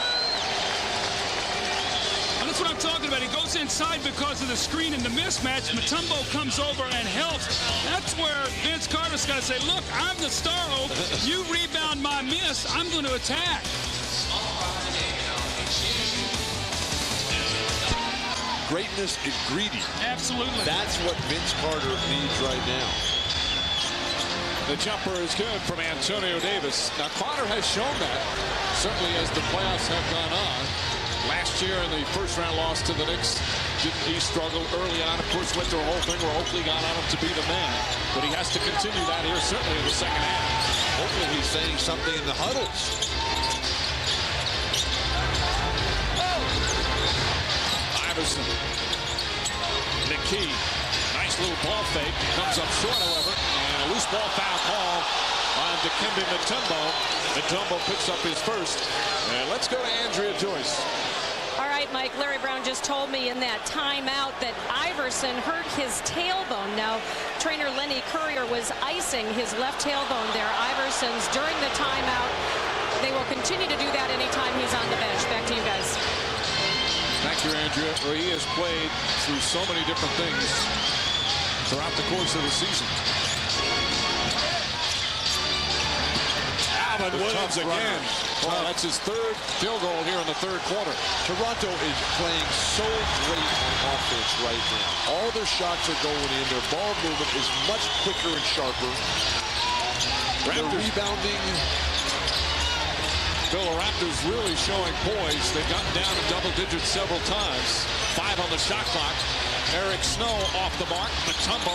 That's what I'm talking about. He goes inside because of the screen and the mismatch. Mutombo comes over and helps. That's where Vince Carter's got to say, look, I'm the star, Oak. You rebound my miss, I'm going to attack. Greatness is greedy. Absolutely. That's what Vince Carter needs right now. The jumper is good from Antonio Davis. Now, Carter has shown that, certainly as the playoffs have gone on. Last year in the first-round loss to the Knicks, he struggled early on. Of course, went through a whole thing where Oakley got on him to be the man. But he has to continue that here, certainly in the second half. Hopefully he's saying something in the huddles. Iverson. McKee. Nice little ball fake. Comes up short, however. And a loose ball foul call on Dikembe Mutombo. Mutombo picks up his first. And let's go to Andrea Joyce. All right, Mike, Larry Brown just told me in that timeout that Iverson hurt his tailbone. Now, trainer Lenny Currier was icing his left tailbone there. Iverson's during the timeout. They will continue to do that anytime he's on the bench. Back to you guys. Thank you, Andrea. Where he has played through so many different things throughout the course of the season. Alvin Williams again. Well, that's his third field goal here in the third quarter. Toronto is playing so great on offense right now. All their shots are going in. Their ball movement is much quicker and sharper. They're rebounding. Bill, the Raptors really showing poise. They've gotten down to double digits several times. 5 on the shot clock. Eric Snow off the mark. Mutombo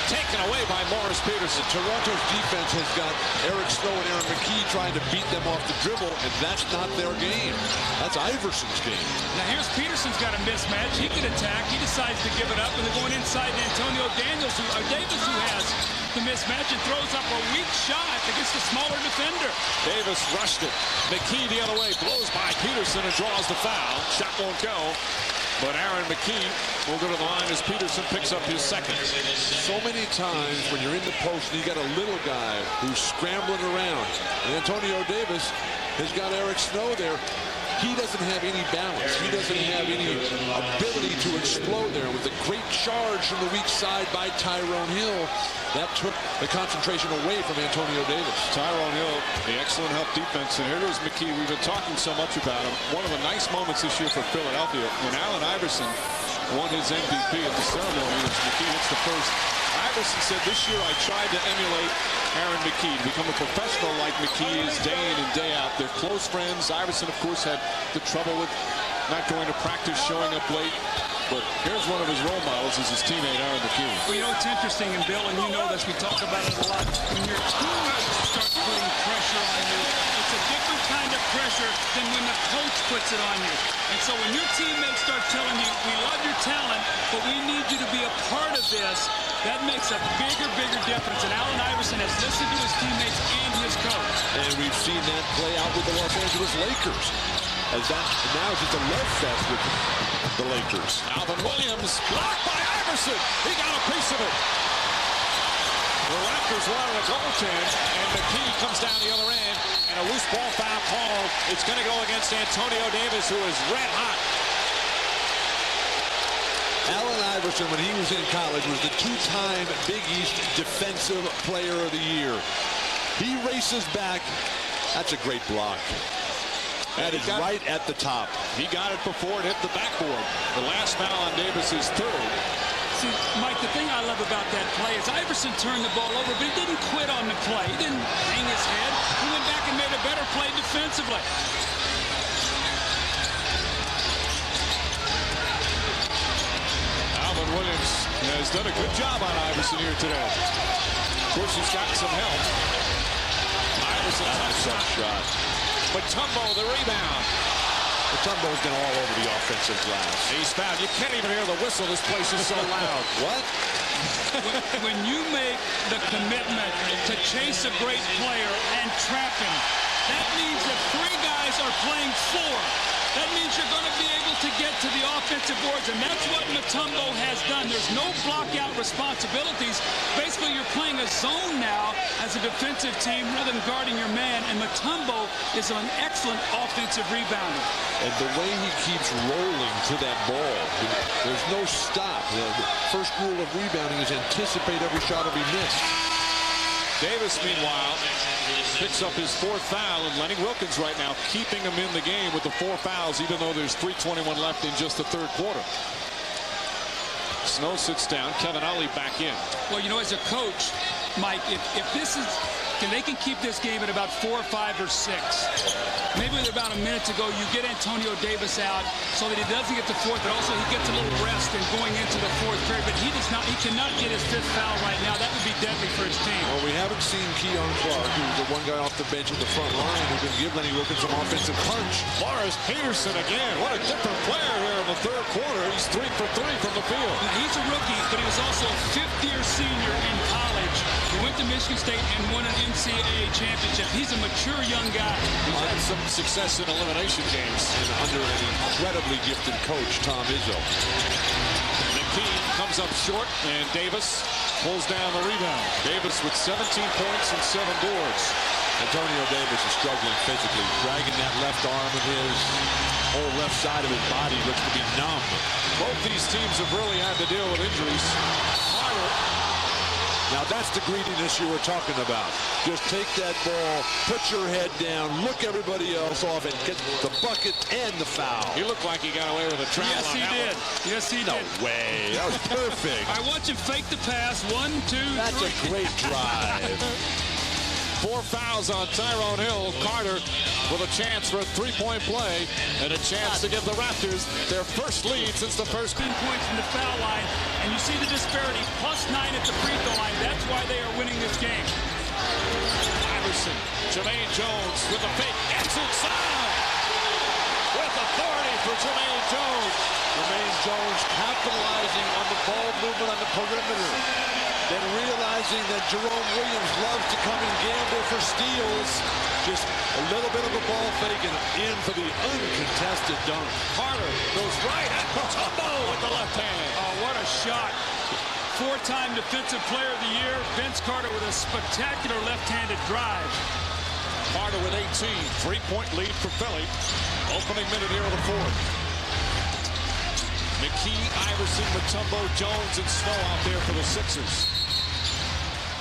taken away by Morris Peterson. Toronto's defense has got Eric Snow and Aaron McKee trying to beat them off the dribble, and that's not their game. That's Iverson's game. Now here's Peterson's got a mismatch. He could attack. He decides to give it up, and they're going inside to Antonio Davis, who has the mismatch and throws up a weak shot against a smaller defender. Davis rushed it. McKee the other way, blows by Peterson and draws the foul. Shot won't go. But Aaron McKee will go to the line as Peterson picks up his second. So many times when you're in the post and you got a little guy who's scrambling around, and Antonio Davis has got Eric Snow there. He doesn't have any balance. He doesn't have any ability to explode there. With a great charge from the weak side by Tyrone Hill, that took the concentration away from Antonio Davis. Tyrone Hill, the excellent help defense. And here goes McKee. We've been talking so much about him. One of the nice moments this year for Philadelphia, when Allen Iverson won his MVP at the ceremony, as McKee hits the first. Iverson said, this year I tried to emulate Aaron McKee, to become a professional like McKee is day in and day out. They're close friends. Iverson, of course, had the trouble with not going to practice, showing up late. But here's one of his role models, is his teammate Aaron McKee. Well, you know, it's interesting, and Bill, and you know this, we talk about it a lot. When your teammates start putting pressure on you, it's a different kind of pressure than when the coach puts it on you. And so when your teammates start telling you, we love your talent, but we need you to be a part of this, that makes a bigger difference. And Allen Iverson has listened to his teammates and his coach. And we've seen that play out with the Los Angeles Lakers. As that now is just a love fest with the Lakers. Alvin Williams blocked by Iverson. He got a piece of it. The Raptors wanted a goaltend, and McKee comes down the other end, and a loose ball foul called. It's going to go against Antonio Davis, who is red hot. Allen Iverson, when he was in college, was the 2-time Big East Defensive Player of the Year. He races back. That's a great block. That is right at the top. He got it before it hit the backboard. The last foul on Davis is third. See, Mike, the thing I love about that play is Iverson turned the ball over, but he didn't quit on the play. He didn't hang his head. He went back and made a better play defensively. Alvin Williams has done a good job on Iverson here today. Of course, he's got some help. Iverson, tough shot. Mutombo, the rebound. Mutombo's been all over the offensive glass. He's fouled. You can't even hear the whistle. This place is so loud. What? When you make the commitment to chase a great player and trap him, that means that 3 guys are playing 4. That means you're going to be able to get to the offensive boards, and that's what Mutombo has done. There's no block-out responsibilities. Basically, you're playing a zone now as a defensive team rather than guarding your man, and Mutombo is an excellent offensive rebounder. And the way he keeps rolling to that ball, there's no stop. The first rule of rebounding is anticipate every shot will be missed. Davis, meanwhile, picks up his 4th foul, and Lenny Wilkins right now keeping him in the game with the 4 fouls, even though there's 3:21 left in just the third quarter. Snow sits down. Kevin Ollie back in. Well, you know, as a coach, Mike, if this is, they can keep this game at about 4, 5, or 6. Maybe with about a minute to go, you get Antonio Davis out so that he doesn't get the 4th, but also he gets a little rest and going into the 4th period. But he cannot get his 5th foul right now. That would be deadly for his team. Well, we haven't seen Keon Clark, who's the one guy off the bench at the front line who can give Lenny Wilkins some offensive punch. Morris Peterson again. What a different player here in the third quarter. He's 3 for 3 from the field. Now, he's a rookie, but he was also a 5th-year senior in college. He went to Michigan State and won an NCAA championship. He's a mature young guy. He's had some success in elimination games. And under an incredibly gifted coach, Tom Izzo. McKee comes up short, and Davis pulls down the rebound. Davis with 17 points and 7 boards. Antonio Davis is struggling physically, dragging that left arm of his. whole left side of his body looks to be numb. Both these teams have really had to deal with injuries. Now that's the greediness you were talking about. Just take that ball, put your head down, look everybody else off, and get the bucket and the foul. He looked like he got away with a travel. Yes, he did. Yes, he did. No way. That was perfect. I watch him fake the pass. 1, 2, 3. That's a great drive. 4 fouls on Tyrone Hill. Carter with a chance for a three-point play and a chance to give the Raptors their first lead since the first 15 points from the foul line, and you see the disparity. +9 at the free throw line. That's why they are winning this game. Iverson, Jermaine Jones with a fake. Gets inside with authority for Jermaine Jones. Jermaine Jones capitalizing on the ball movement on the perimeter. Then realizing that Jerome Williams loves to come and gamble for steals. Just a little bit of a ball fake and in for the uncontested dunk. Carter goes right at Mutombo with the left hand. Oh, what a shot. 4-time Defensive Player of the Year. Vince Carter with a spectacular left-handed drive. Carter with 18. 3-point lead for Philly. Opening minute here of the fourth. McKee, Iverson, Mutombo, Jones, and Snow out there for the Sixers.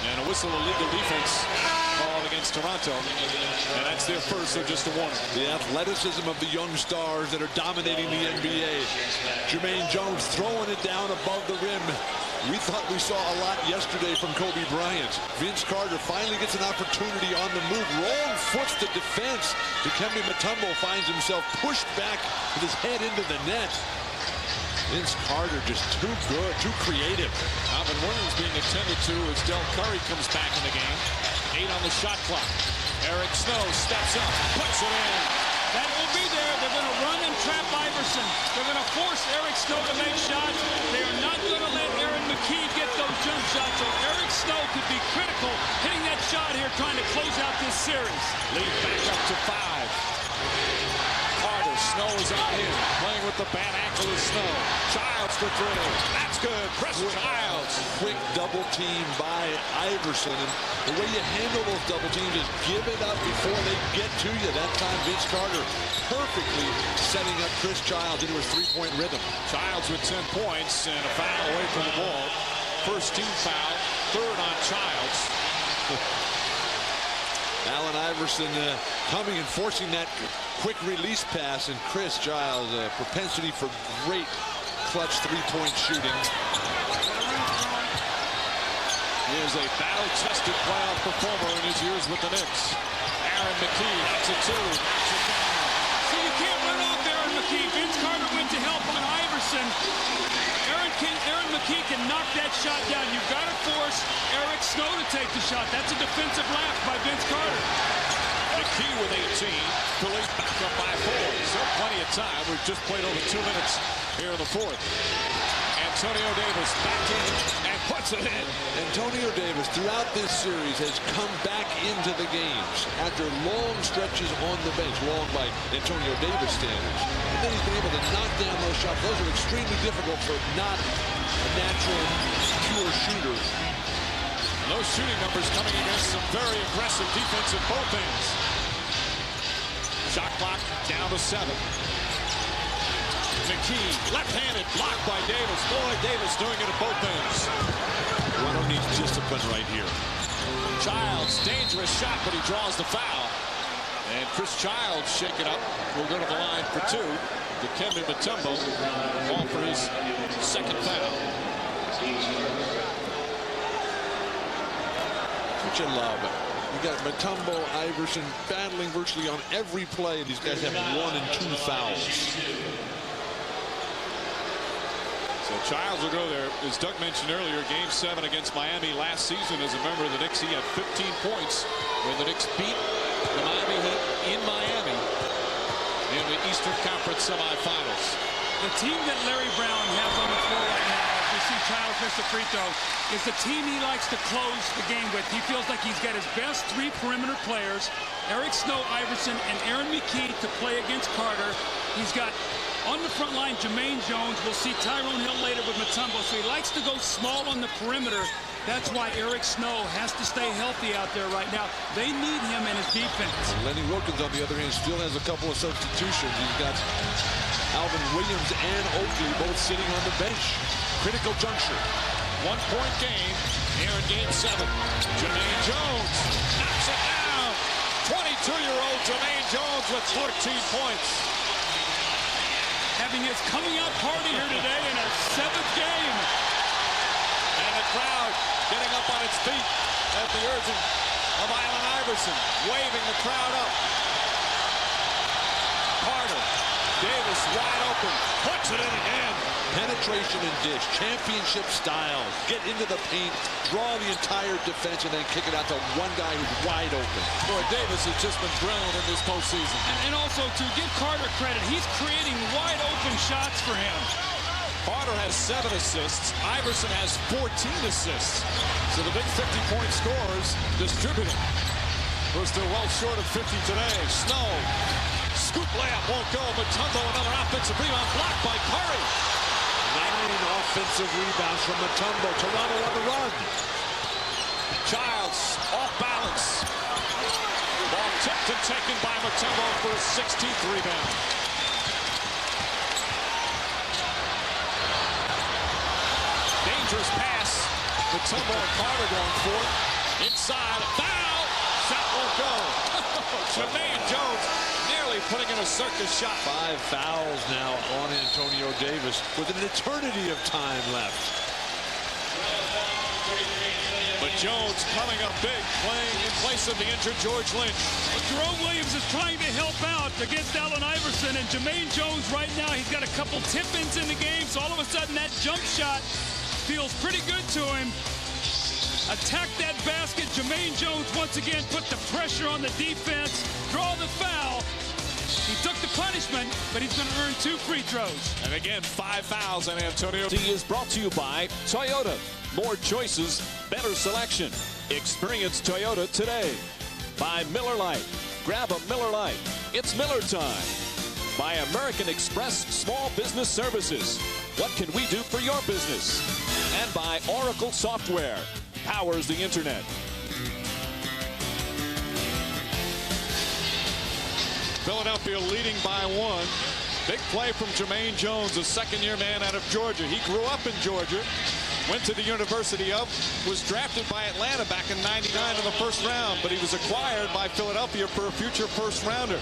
And a whistle, illegal defense called against Toronto. And that's their first, so just a warning. The athleticism of the young stars that are dominating the NBA. Jermaine Jones throwing it down above the rim. We thought we saw a lot yesterday from Kobe Bryant. Vince Carter finally gets an opportunity on the move. Wrong foots the defense. Dikembe Mutombo finds himself pushed back with his head into the net. Vince Carter just too good, too creative. Alvin Williams being attended to as Del Curry comes back in the game. 8 on the shot clock. Eric Snow steps up, puts it in. That will be there. They're going to run and trap Iverson. They're going to force Eric Snow to make shots. They are not going to let Aaron McKee get those jump shots. So Eric Snow could be critical hitting that shot here, trying to close out this series. Lead back up to 5. Carter, Snow is on him. Playing with the bad ankle is Snow. Childs for 3. That's good. Chris Childs. Quick double team by Iverson. And the way you handle those double teams is give it up before they get to you. That time Vince Carter perfectly setting up Chris Childs into his three-point rhythm. Childs with 10 points and a foul away from the ball. First team foul. 3rd on Childs. Allen Iverson coming and forcing that quick release pass, and Chris Childs propensity for great clutch three-point shooting. He is a battle-tested playoff performer in his years with the Knicks. Aaron McKee hits a 2. So you can't run off Aaron McKee. Vince Carter went to help on Iverson. Aaron McKee can knock that shot down. You've got to force Eric Snow to take the shot. That's a defensive lapse by Vince Carter. McKee with 18. Philly back up by 4. Still plenty of time. We've just played over 2 minutes here in the fourth. Antonio Davis back in and puts it in. Antonio Davis throughout this series has come back into the games after long stretches on the bench, long by Antonio Davis standards. And then he's been able to knock down those shots. Those are extremely difficult for not a natural, pure shooter. And those shooting numbers coming against some very aggressive defense at both ends. Shot clock down to 7. McKee, left-handed, blocked by Davis. Boy, Davis doing it at both ends. Toronto needs discipline right here. Childs, dangerous shot, but he draws the foul. And Chris Childs shake it up. Will go to the line for 2. Dikembe Mutombo call for his second foul. What you love. You got Mutombo, Iverson battling virtually on every play. These guys have 1 and 2 fouls. So Childs will go there. As Doug mentioned earlier, Game 7 against Miami last season as a member of the Knicks. He had 15 points when the Knicks beat the Miami Heat in Miami in the Eastern Conference semifinals. The team that Larry Brown has on the floor right now, as we see Childs miss the free throw, is the team he likes to close the game with. He feels like he's got his best 3 perimeter players, Eric Snow, Iverson, and Aaron McKee to play against Carter. He's got On the front line, Jermaine Jones. We'll see Tyrone Hill later with Mutombo. So he likes to go small on the perimeter. That's why Eric Snow has to stay healthy out there right now. They need him in his defense. Lenny Wilkins, on the other hand, still has a couple of substitutions. He's got Alvin Williams and Oakley both sitting on the bench. Critical juncture. 1-point game here in Game 7. Jermaine Jones knocks it down. 22-year-old Jermaine Jones with 14 points. Having his coming out party here today in a 7th game. And the crowd getting up on its feet at the urging of Allen Iverson, waving the crowd up. Carter, Davis wide open, puts it in again. Penetration and dish, championship style. Get into the paint, draw the entire defense, and then kick it out to one guy who's wide open. Boy, Davis has just been brilliant in this postseason. And also, to give Carter credit, he's creating wide open shots for him. Carter has 7 assists. Iverson has 14 assists. So the big 50-point scorers distributing. We're still well short of 50 today. Snow, scoop layup won't go. Mutombo, another offensive rebound blocked by Curry. 9 offensive rebounds from Mutombo. Toronto on the run. Childs off balance. Ball tipped and taken by Mutombo for his 16th rebound. Dangerous pass. Mutombo and Carter going for it. Inside, foul. Shot won't go. Jermaine Jones nearly putting in a circus shot. 5 fouls now on Antonio Davis with an eternity of time left. But Jones coming up big, playing in place of the injured George Lynch. Jerome Williams is trying to help out against Allen Iverson, and Jermaine Jones right now, he's got a couple tip-ins in the game, so all of a sudden that jump shot feels pretty good to him. Attack that basket. Jermaine Jones once again put the pressure on the defense, draw the foul. He took the punishment, but he's going to earn 2 free throws. And again, 5 fouls on Antonio. He is brought to you by Toyota. More choices, better selection. Experience Toyota today. By Miller Lite. Grab a Miller Lite. It's Miller time. By American Express Small Business Services. What can we do for your business? And by Oracle Software. Powers the internet. Philadelphia leading by 1. Big play from Jermaine Jones, a second-year man out of Georgia. He grew up in Georgia, went to the University of, was drafted by Atlanta back in '99 in the first round, but he was acquired by Philadelphia for a future first-rounder.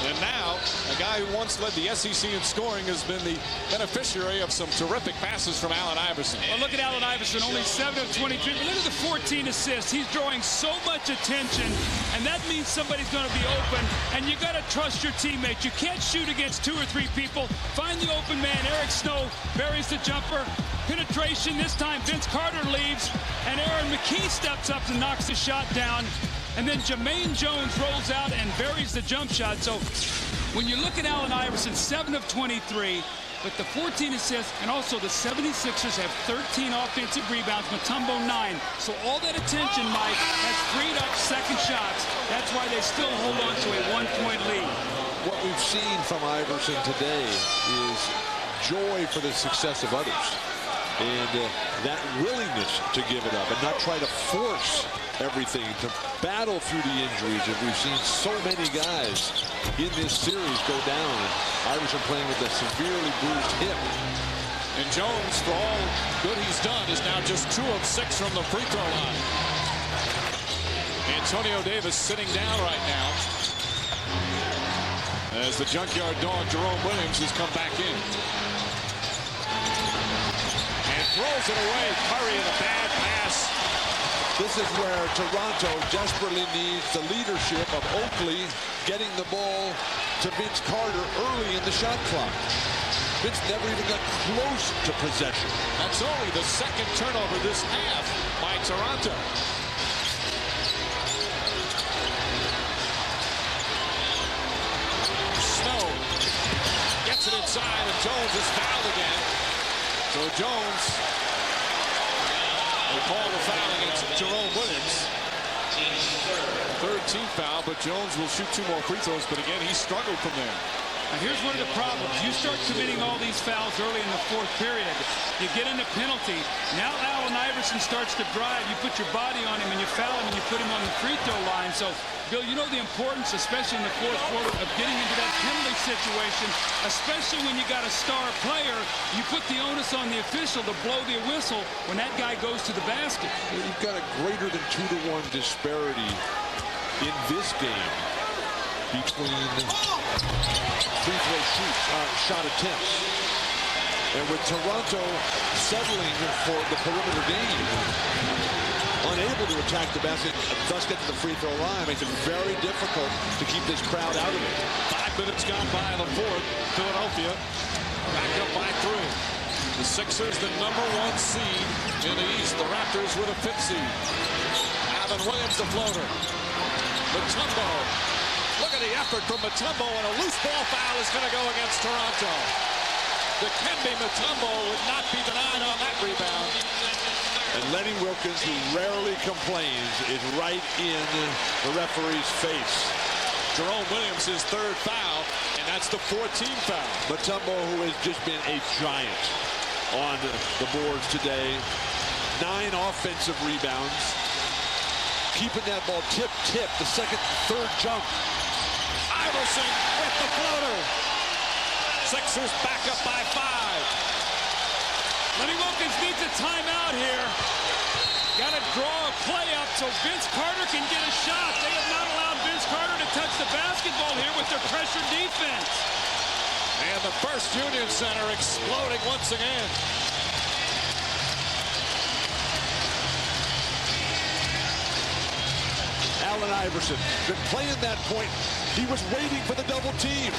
And now, a guy who once led the SEC in scoring has been the beneficiary of some terrific passes from Allen Iverson. Well, look at Allen Iverson, only 7 of 23. But look at the 14 assists. He's drawing so much attention, and that means somebody's going to be open, and you got to trust your teammates. You can't shoot against 2 or 3 people. Find the open man. Eric Snow buries the jumper. Penetration. This time, Vince Carter leaves, and Aaron McKee steps up and knocks the shot down. And then Jermaine Jones rolls out and buries the jump shot. So when you look at Allen Iverson, 7 of 23, with the 14 assists, and also the 76ers have 13 offensive rebounds, Mutombo 9. So all that attention, Mike, has freed up second shots. That's why they still hold on to a 1-point lead. What we've seen from Iverson today is joy for the success of others. And that willingness to give it up and not try to force everything, to battle through the injuries. And we've seen so many guys in this series go down. And Iverson playing with a severely bruised hip. And Jones, for all good he's done, is now just 2 of 6 from the free throw line. Antonio Davis sitting down right now as the junkyard dog Jerome Williams has come back in. Throws it away. Curry in a bad pass. This is where Toronto desperately needs the leadership of Oakley getting the ball to Vince Carter early in the shot clock. Vince never even got close to possession. That's only the 2nd turnover this half by Toronto. Snow gets it inside, and Jones is fouled again. So Jones will call the foul against Jerome Williams. 3rd team foul, but Jones will shoot 2 more free throws. But again, he struggled from there. Now here's one of the problems. You start committing all these fouls early in the fourth period. You get in a penalty. Now Allen Iverson starts to drive. You put your body on him and you foul him and you put him on the free throw line. So, Bill, you know the importance, especially in the fourth quarter, of getting into that penalty situation, especially when you got a star player. You put the onus on the official to blow the whistle when that guy goes to the basket. You've got a greater than 2-to-1 disparity in this game between free throw shot attempts. And with Toronto settling for the perimeter game, unable to attack the basket, thus get to the free throw line, makes it very difficult to keep this crowd out of it. 5 minutes gone by in the fourth. Philadelphia back up by 3. The Sixers, the #1 seed in the East. The Raptors with a 5th seed. Alvin Williams, the floater. Mutombo. Look at the effort from Mutombo, and a loose ball foul is going to go against Toronto. Dikembe Mutombo would not be denied on that rebound. And Lenny Wilkens, who rarely complains, is right in the referee's face. Jerome Williams, his 3rd foul, and that's the 14th foul. Mutombo, who has just been a giant on the boards today. 9 offensive rebounds. Keeping that ball tip, the second, third jump. Iverson with the floater. Sixers back up by 5. Lenny Wilkens needs a timeout here. Got to draw a play up so Vince Carter can get a shot. They have not allowed Vince Carter to touch the basketball here with their pressure defense. And the First Union Center exploding once again. Allen Iverson been playing that point. He was waiting for the double team.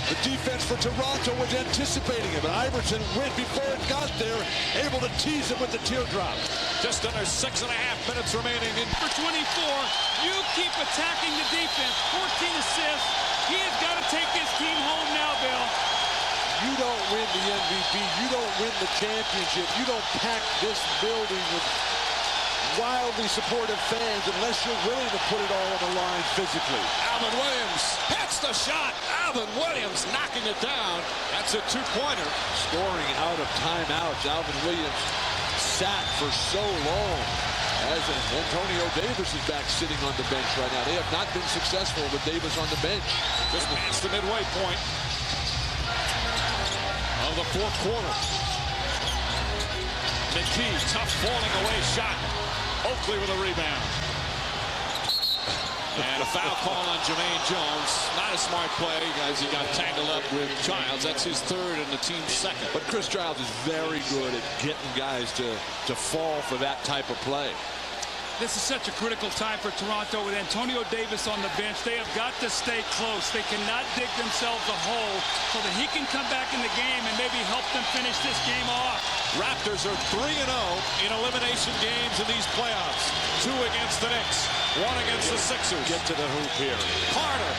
The defense for Toronto was anticipating it, but Iverson went before it got there, able to tease him with the teardrop. Just under 6.5 minutes remaining. For 24, you keep attacking the defense. 14 assists. He has got to take this team home now, Bill. You don't win the MVP. You don't win the championship. You don't pack this building with wildly supportive fans unless you're willing to put it all on the line physically. Alvin Williams hits the shot. Alvin Williams knocking it down. That's a 2-pointer. Scoring out of timeouts. Alvin Williams sat for so long. As Antonio Davis is back sitting on the bench right now. They have not been successful with Davis on the bench. Just past the midway point of the fourth quarter. McKee, tough falling away shot. Oakley with a rebound. And a foul call on Jermaine Jones. Not a smart play, guys. He got tangled up with Childs. That's his 3rd and the team's 2nd. But Chris Childs is very good at getting guys to fall for that type of play. This is such a critical time for Toronto with Antonio Davis on the bench. They have got to stay close. They cannot dig themselves a hole so that he can come back in the game and maybe help them finish this game off. Raptors are 3-0 in elimination games in these playoffs. 2 against the Knicks, 1 against the Sixers. Get to the hoop here. Carter.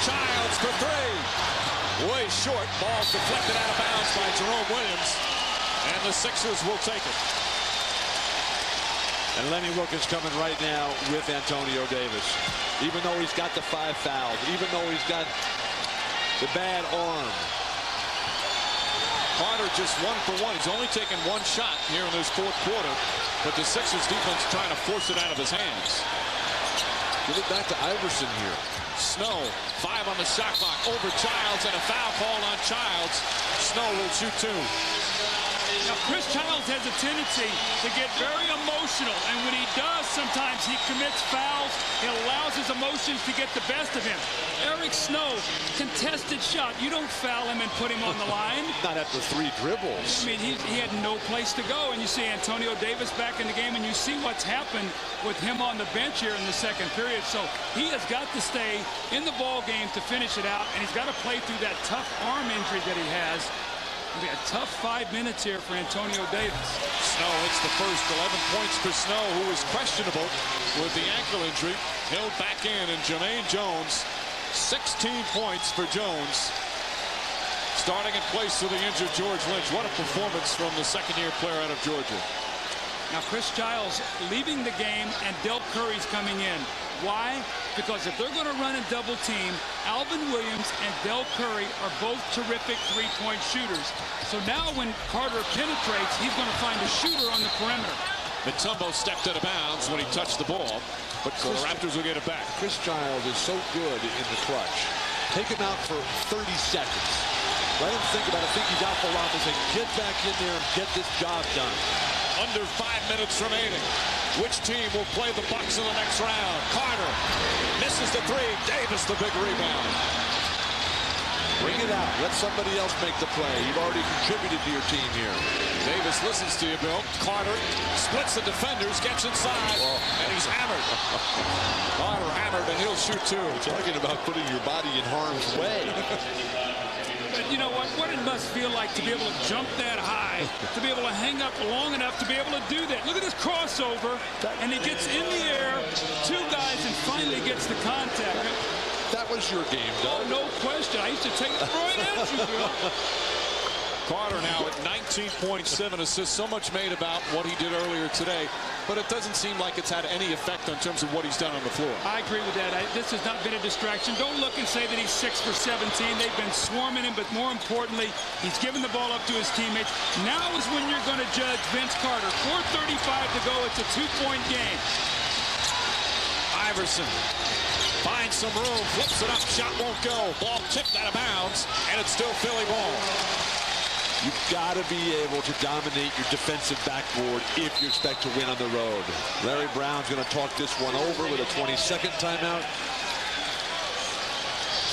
Childs for 3. Way short. Ball's deflected out of bounds by Jerome Williams. And the Sixers will take it. And Lenny Wilkens coming right now with Antonio Davis. Even though he's got the 5 fouls, even though he's got the bad arm. Carter just 1 for 1. He's only taken 1 shot here in this fourth quarter. But the Sixers defense trying to force it out of his hands. Give it back to Iverson here. Snow, 5 on the shot clock. Over Childs and a foul call on Childs. Snow will shoot 2. Now, Chris Childs has a tendency to get very emotional, and when he does, sometimes he commits fouls. It allows his emotions to get the best of him. Eric Snow, contested shot. You don't foul him and put him on the line. Not after 3 dribbles. I mean, he had no place to go, and you see Antonio Davis back in the game, and you see what's happened with him on the bench here in the 2nd period. So he has got to stay in the ball game to finish it out, and he's got to play through that tough arm injury that he has. It'll be a tough 5 minutes here for Antonio Davis. Snow hits the first 11 points for Snow, who is questionable with the ankle injury. Held back in, and Jermaine Jones, 16 points for Jones. Starting in place of the injured George Lynch. What a performance from the 2nd-year player out of Georgia. Now, Chris Childs leaving the game, and Del Curry's coming in. Why? Because if they're going to run a double team, Alvin Williams and Del Curry are both terrific three-point shooters. So now when Carter penetrates, he's going to find a shooter on the perimeter. Mutombo stepped out of bounds when he touched the ball, but so the Raptors will get it back. Chris Giles is so good in the clutch. Take him out for 30 seconds. Let him think about it. Think he's out for Robinson. Get back in there and get this job done. Under 5 minutes remaining. Which team will play the Bucks in the next round? Carter misses the three. Davis the big rebound. Bring it out. Let somebody else make the play. You've already contributed to your team here. Davis listens to you, Bill. Carter splits the defenders, gets inside, and he's hammered. Carter hammered, and he'll shoot two. Talking about putting your body in harm's way. But you know what it must feel like to be able to jump that high, to be able to hang up long enough to be able to do that. Look at this crossover, and he gets in the air, two guys, and finally gets the contact. That was your game, Doug. Oh, no question. I used to take it right at you, Bill. Carter now at 19.7 assists. So much made about what he did earlier today, but it doesn't seem like it's had any effect in terms of what he's done on the floor. I agree with that. This has not been a distraction. Don't look and say that he's 6 for 17. They've been swarming him, but more importantly, he's given the ball up to his teammates. Now is when you're going to judge Vince Carter. 4:35 to go. It's a 2-point game. Iverson finds some room, flips it up, shot won't go. Ball tipped out of bounds, and it's still Philly ball. You've got to be able to dominate your defensive backboard if you expect to win on the road. Larry Brown's going to talk this one over with a 22nd timeout.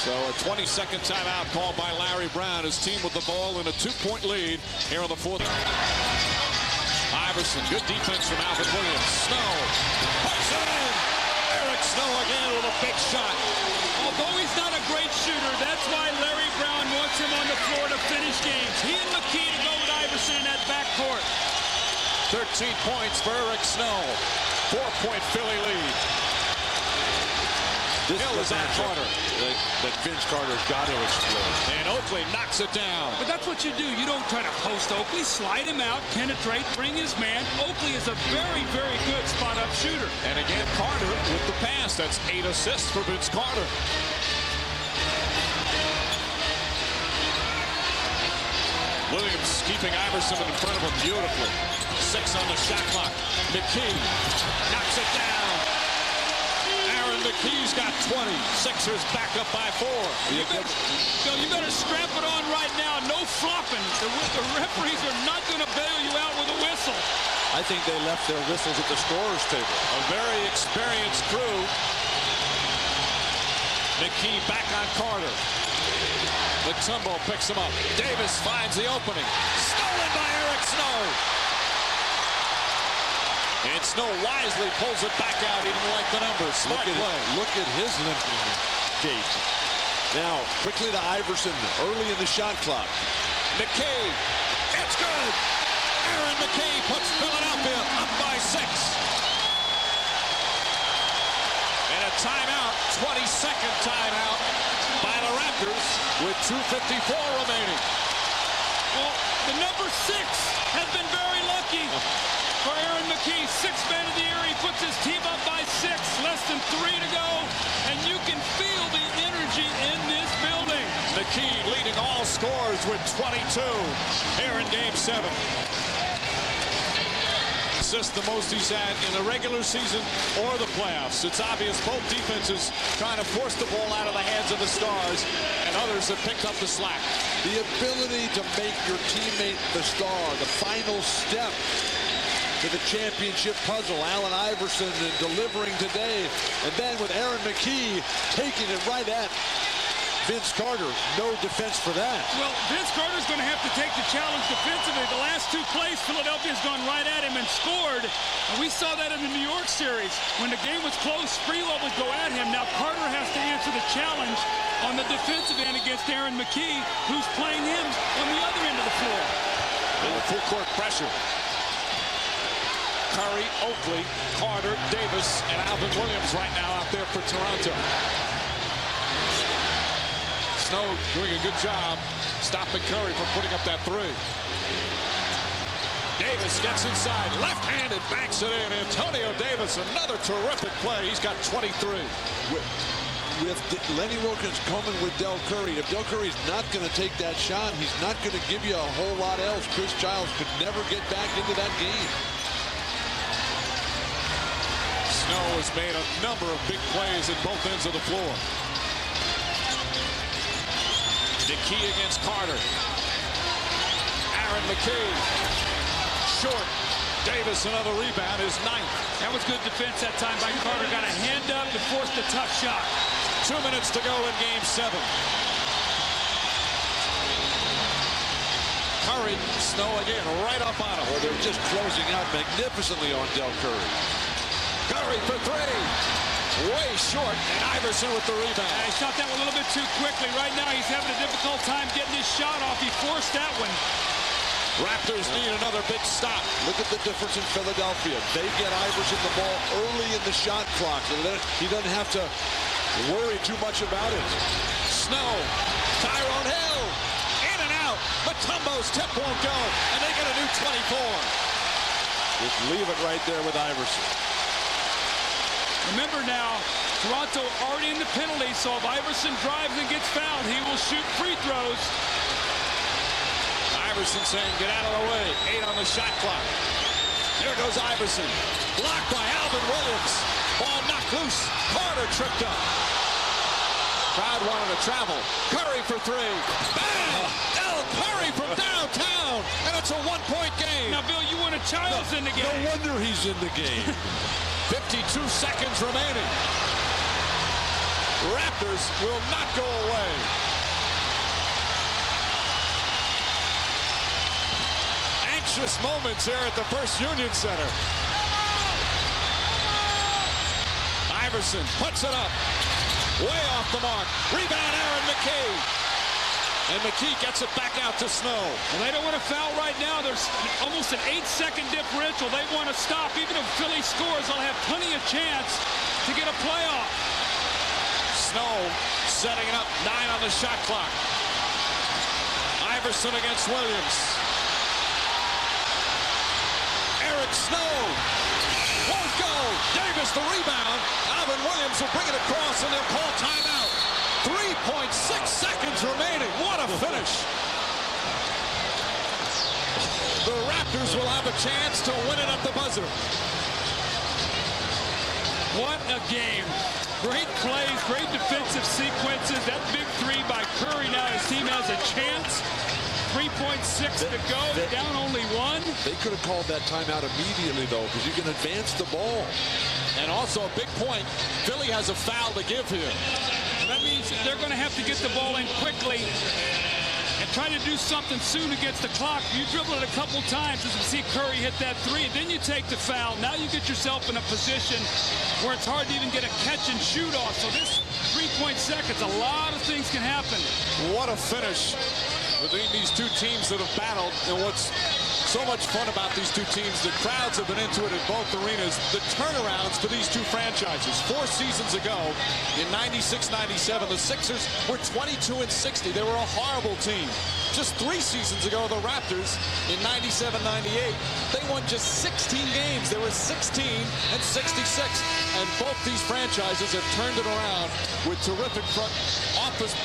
So a 22nd timeout called by Larry Brown. His team with the ball in a 2-point lead here on the fourth. Iverson, good defense from Alvin Williams. Snow puts it in. Eric Snow again with a big shot. Although he's not a great shooter, that's why Larry Brown wants him on the floor to finish games. He and McKee to go with Iverson in that backcourt. 13 points for Eric Snow. 4-point Philly lead. This Hill is on Carter. That Vince Carter's got to explode. And Oakley knocks it down. But that's what you do. You don't try to post Oakley. Slide him out, penetrate, bring his man. Oakley is a very, very good spot-up shooter. And again, Carter with the pass. That's 8 assists for Vince Carter. Williams keeping Iverson in front of him beautifully. 6 on the shot clock. McKee knocks it down. Aaron McKee's got 20. Sixers back up by 4. You better strap it on right now. No flopping. The referees are not going to bail you out with a whistle. I think they left their whistles at the scorer's table. A very experienced crew. McKee back on Carter. Mutombo picks him up. Davis finds the opening. Stolen by Eric Snow. And Snow wisely pulls it back out. He didn't like the numbers. Smart play. Look at his limping gait. Now, quickly to Iverson early in the shot clock. McKee. It's good. Aaron McKee puts Philadelphia up by 6. And a timeout, 22nd timeout by the Raptors with 2:54 remaining. Well, the number 6 has been very lucky for Aaron McKee. 6th man of the year. He puts his team up by 6. Less than 3 to go. And you can feel the energy in this building. McKee leading all scorers with 22 here in Game 7. Assists the most he's had in the regular season or the playoffs. It's obvious both defenses trying to force the ball out of the hands of the Stars, and others have picked up the slack. The ability to make your teammate the star, the final step to the championship puzzle. Allen Iverson and delivering today. And then with Aaron McKee taking it right at Vince Carter. No defense for that. Well, Vince Carter's going to have to take the challenge defensively. The last 2 plays, Philadelphia's gone right at him and scored. And we saw that in the New York series. When the game was close, Sprewell would go at him. Now Carter has to answer the challenge on the defensive end against Aaron McKee, who's playing him on the other end of the floor. And the full court pressure. Curry, Oakley, Carter, Davis, and Alvin Williams right now out there for Toronto. Snow doing a good job stopping Curry from putting up that 3. Davis gets inside, left-handed, banks it in. Antonio Davis, another terrific play. He's got 23. with Lenny Wilkens coming with Del Curry. If Del Curry's not going to take that shot, he's not going to give you a whole lot else. Chris Childs could never get back into that game. Snow has made a number of big plays at both ends of the floor. McKee against Carter. Aaron McKee. Short. Davis, another rebound, is ninth. That was good defense that time by Carter. Got a hand up and forced a tough shot. 2 minutes to go in game 7. Curry, Snow again, right up on him. Well, they're just closing out magnificently on Del Curry. Curry for 3. Way short, and Iverson with the rebound. He shot that one a little bit too quickly. Right now, he's having a difficult time getting his shot off. He forced that one. Raptors need another big stop. Look at the difference in Philadelphia. They get Iverson the ball early in the shot clock, so that he doesn't have to worry too much about it. Snow, Tyrone Hill, in and out. Mutombo's tip won't go, and they get a new 24. Just leave it right there with Iverson. Remember now, Toronto already in the penalty, so if Iverson drives and gets fouled, he will shoot free throws. Iverson saying, get out of the way. 8 on the shot clock. Here goes Iverson. Blocked by Alvin Williams. Ball knocked loose. Carter tripped up. Crowd wanted to travel. Curry for 3. Bang! Del Curry from downtown. And it's a 1-point game. Now, Bill, you want a Childs in the game. No wonder he's in the game. 52 seconds remaining. Raptors will not go away. Anxious moments here at the First Union Center. Iverson puts it up. Way off the mark. Rebound, Aaron McKee. And McKee gets it back out to Snow. Well, they don't want to foul right now. There's almost an 8-second differential. They want to stop. Even if Philly scores, they'll have plenty of chance to get a playoff. Snow setting it up. 9 on the shot clock. Iverson against Williams. Eric Snow won't go. Davis the rebound. Alvin Williams will bring it across, and they'll call timeout. 3.6 seconds remaining. What a finish. The Raptors will have a chance to win it at the buzzer. What a game. Great plays, great defensive sequences. That big 3 by Curry. Now his team has a chance. 3.6 to go, down only 1. They could have called that timeout immediately, though, because you can advance the ball. And also a big point, Philly has a foul to give here. That means they're going to have to get the ball in quickly and try to do something soon against the clock. You dribble it a couple times, as you see Curry hit that 3, and then you take the foul. Now you get yourself in a position where it's hard to even get a catch and shoot off. So this 3 seconds, a lot of things can happen. What a finish between these two teams that have battled. And what's so much fun about these two teams, the crowds have been into it in both arenas. The turnarounds for these two franchises. 4 seasons ago, in 96-97, the Sixers were 22-60. They were a horrible team. Just 3 seasons ago, the Raptors, in 97-98, they won just 16 games. They were 16-66. And both these franchises have turned it around with terrific front office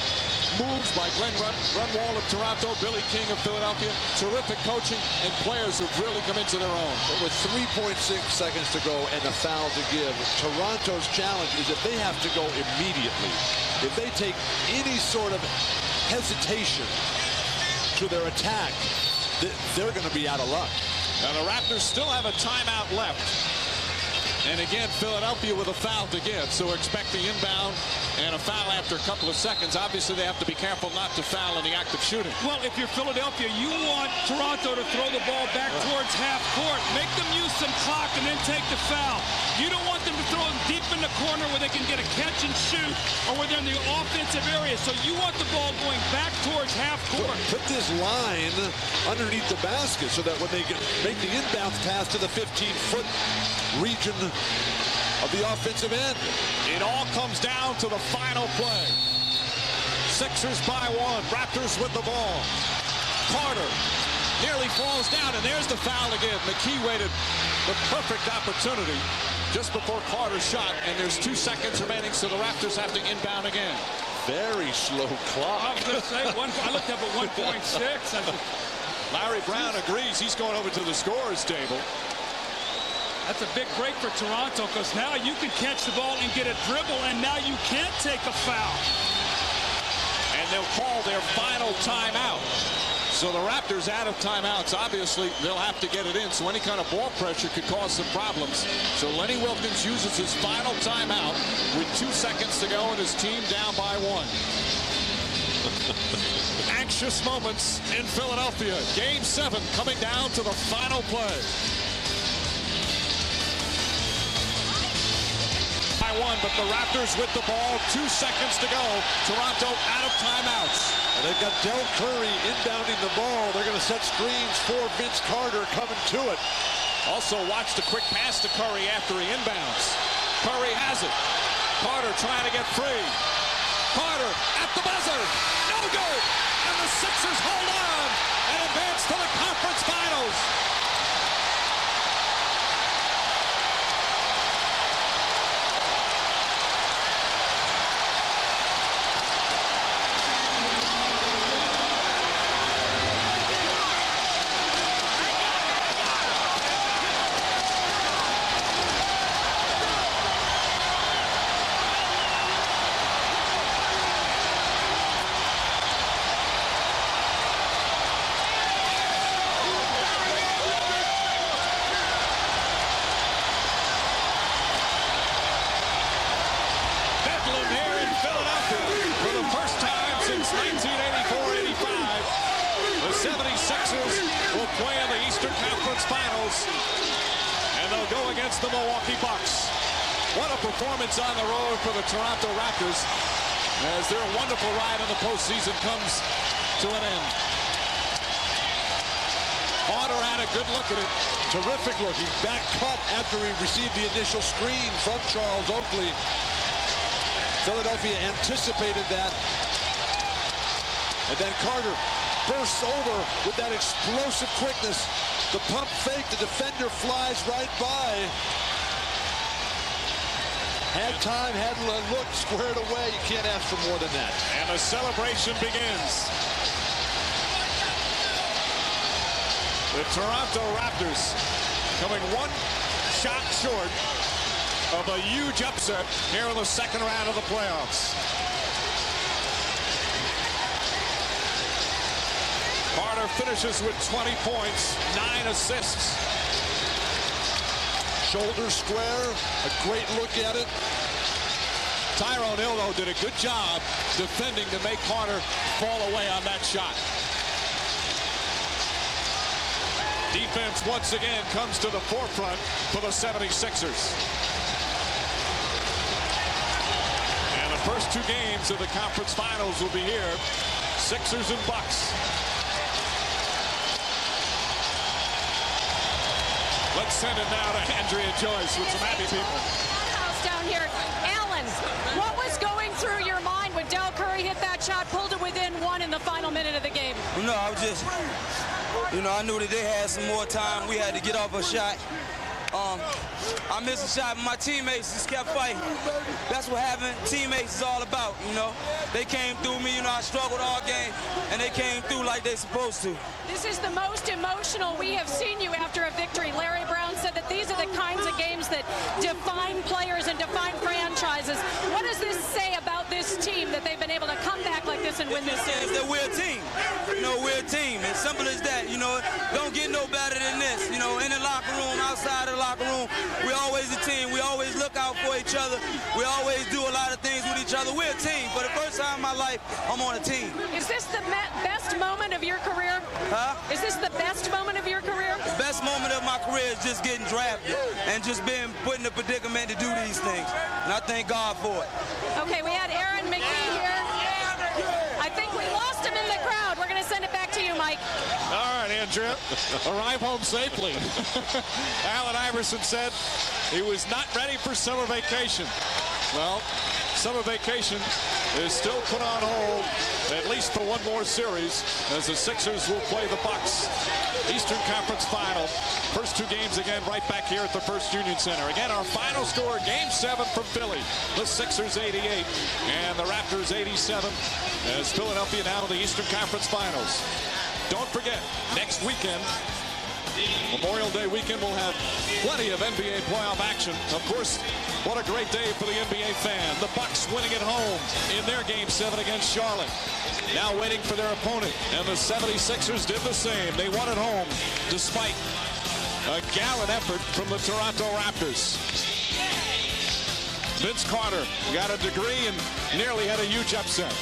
moves by Glenn Grunwald of Toronto, Billy King of Philadelphia. Terrific coaching and players who've really come into their own. But with 3.6 seconds to go and a foul to give, Toronto's challenge is that they have to go immediately. If they take any sort of hesitation to their attack, they're going to be out of luck. Now the Raptors still have a timeout left. And again, Philadelphia with a foul to give. So expect the inbound and a foul after a couple of seconds. Obviously, they have to be careful not to foul in the act of shooting. Well, if you're Philadelphia, you want Toronto to throw the ball back towards half court. Make them use some clock and then take the foul. You don't want them to throw it deep in the corner where they can get a catch and shoot or where they're in the offensive area. So you want the ball going back towards half court. Put this line underneath the basket so that when they make the inbound pass to the 15-foot region of the offensive end. It all comes down to the final play. Sixers by 1. Raptors with the ball. Carter nearly falls down, and there's the foul again. McKee waited the perfect opportunity just before Carter's shot, and there's 2 seconds remaining, so the Raptors have to inbound again. Very slow clock. I was going to say, I looked up at 1.6. Larry Brown agrees. He's going over to the scorer's table. That's a big break for Toronto, because now you can catch the ball and get a dribble, and now you can't take a foul. And they'll call their final timeout. So the Raptors out of timeouts. Obviously, they'll have to get it in, so any kind of ball pressure could cause some problems. So Lenny Wilkins uses his final timeout with 2 seconds to go and his team down by 1. Anxious moments in Philadelphia. Game 7 coming down to the final play. By 1, but the Raptors with the ball. 2 seconds to go. Toronto out of timeouts. And they've got Del Curry inbounding the ball. They're going to set screens for Vince Carter coming to it. Also watch the quick pass to Curry after he inbounds. Curry has it. Carter trying to get free. Carter at the buzzer. No good. And the Sixers hold on and advance to the conference finals. Against the Milwaukee Bucks. What a performance on the road for the Toronto Raptors as their wonderful ride in the postseason comes to an end. Carter had a good look at it. Terrific look. He back cut after he received the initial screen from Charles Oakley. Philadelphia anticipated that. And then Carter bursts over with that explosive quickness. The pump fake, the defender flies right by. Had time, had a look, squared away. You can't ask for more than that. And the celebration begins. The Toronto Raptors coming 1 shot short of a huge upset here in the second round of the playoffs. Carter finishes with 20 points, 9 assists. Shoulder square, a great look at it. Tyrone Hill, though, did a good job defending to make Carter fall away on that shot. Defense once again comes to the forefront for the 76ers. And the first 2 games of the conference finals will be here. Sixers and Bucks. Let's send it now to Andrea Joyce with some happy people. Down here, Alan, what was going through your mind when Del Curry hit that shot, pulled it within 1 in the final minute of the game? No, I was just, I knew that they had some more time. We had to get off a shot. I missed a shot, but my teammates just kept fighting. That's what having teammates is all about, They came through me, I struggled all game, and they came through like they're supposed to. This is the most emotional we have seen you after a victory. Larry Brown said that these are the kinds of games that define players and define franchises. What does this say about this team that they've been able to come back like this and win this series? That we're a team. We're a team. As simple as that. Don't get no better than this. In the locker room, outside of the locker room, we're always a team. We always look out for each other. We always do a lot of things with each other. We're a team. For the first time in my life, I'm on a team. Is this the best moment of your career? Huh? Is this the best moment of your career? The best moment of my career is just getting drafted and just being put in a predicament to do these things. And I thank God for it. Okay, we had Aaron McKee here. I think we lost him in the crowd. We're going to send it back to you, Mike. All right, Andrea. Arrive home safely. Allen Iverson said he was not ready for summer vacation. Well, summer vacation is still put on hold, at least for one more series, as the Sixers will play the Bucks. Eastern Conference Final. First two games again right back here at the First Union Center. Again, our final score, Game 7 from Philly. The Sixers 88 and the Raptors 87 as Philadelphia now in the Eastern Conference Finals. Don't forget, next weekend, Memorial Day weekend, will have plenty of NBA playoff action. Of course, what a great day for the NBA fan. The Bucks winning at home in their Game 7 against Charlotte. Now waiting for their opponent, and the 76ers did the same. They won at home despite a gallant effort from the Toronto Raptors. Vince Carter got a degree and nearly had a huge upset.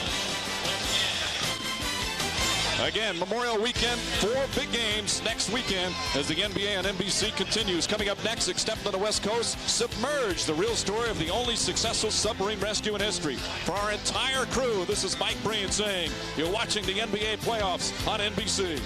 Again, Memorial Weekend, 4 big games next weekend as the NBA on NBC continues. Coming up next, except on the West Coast, Submerged, the real story of the only successful submarine rescue in history. For our entire crew, this is Mike Breen saying you're watching the NBA playoffs on NBC.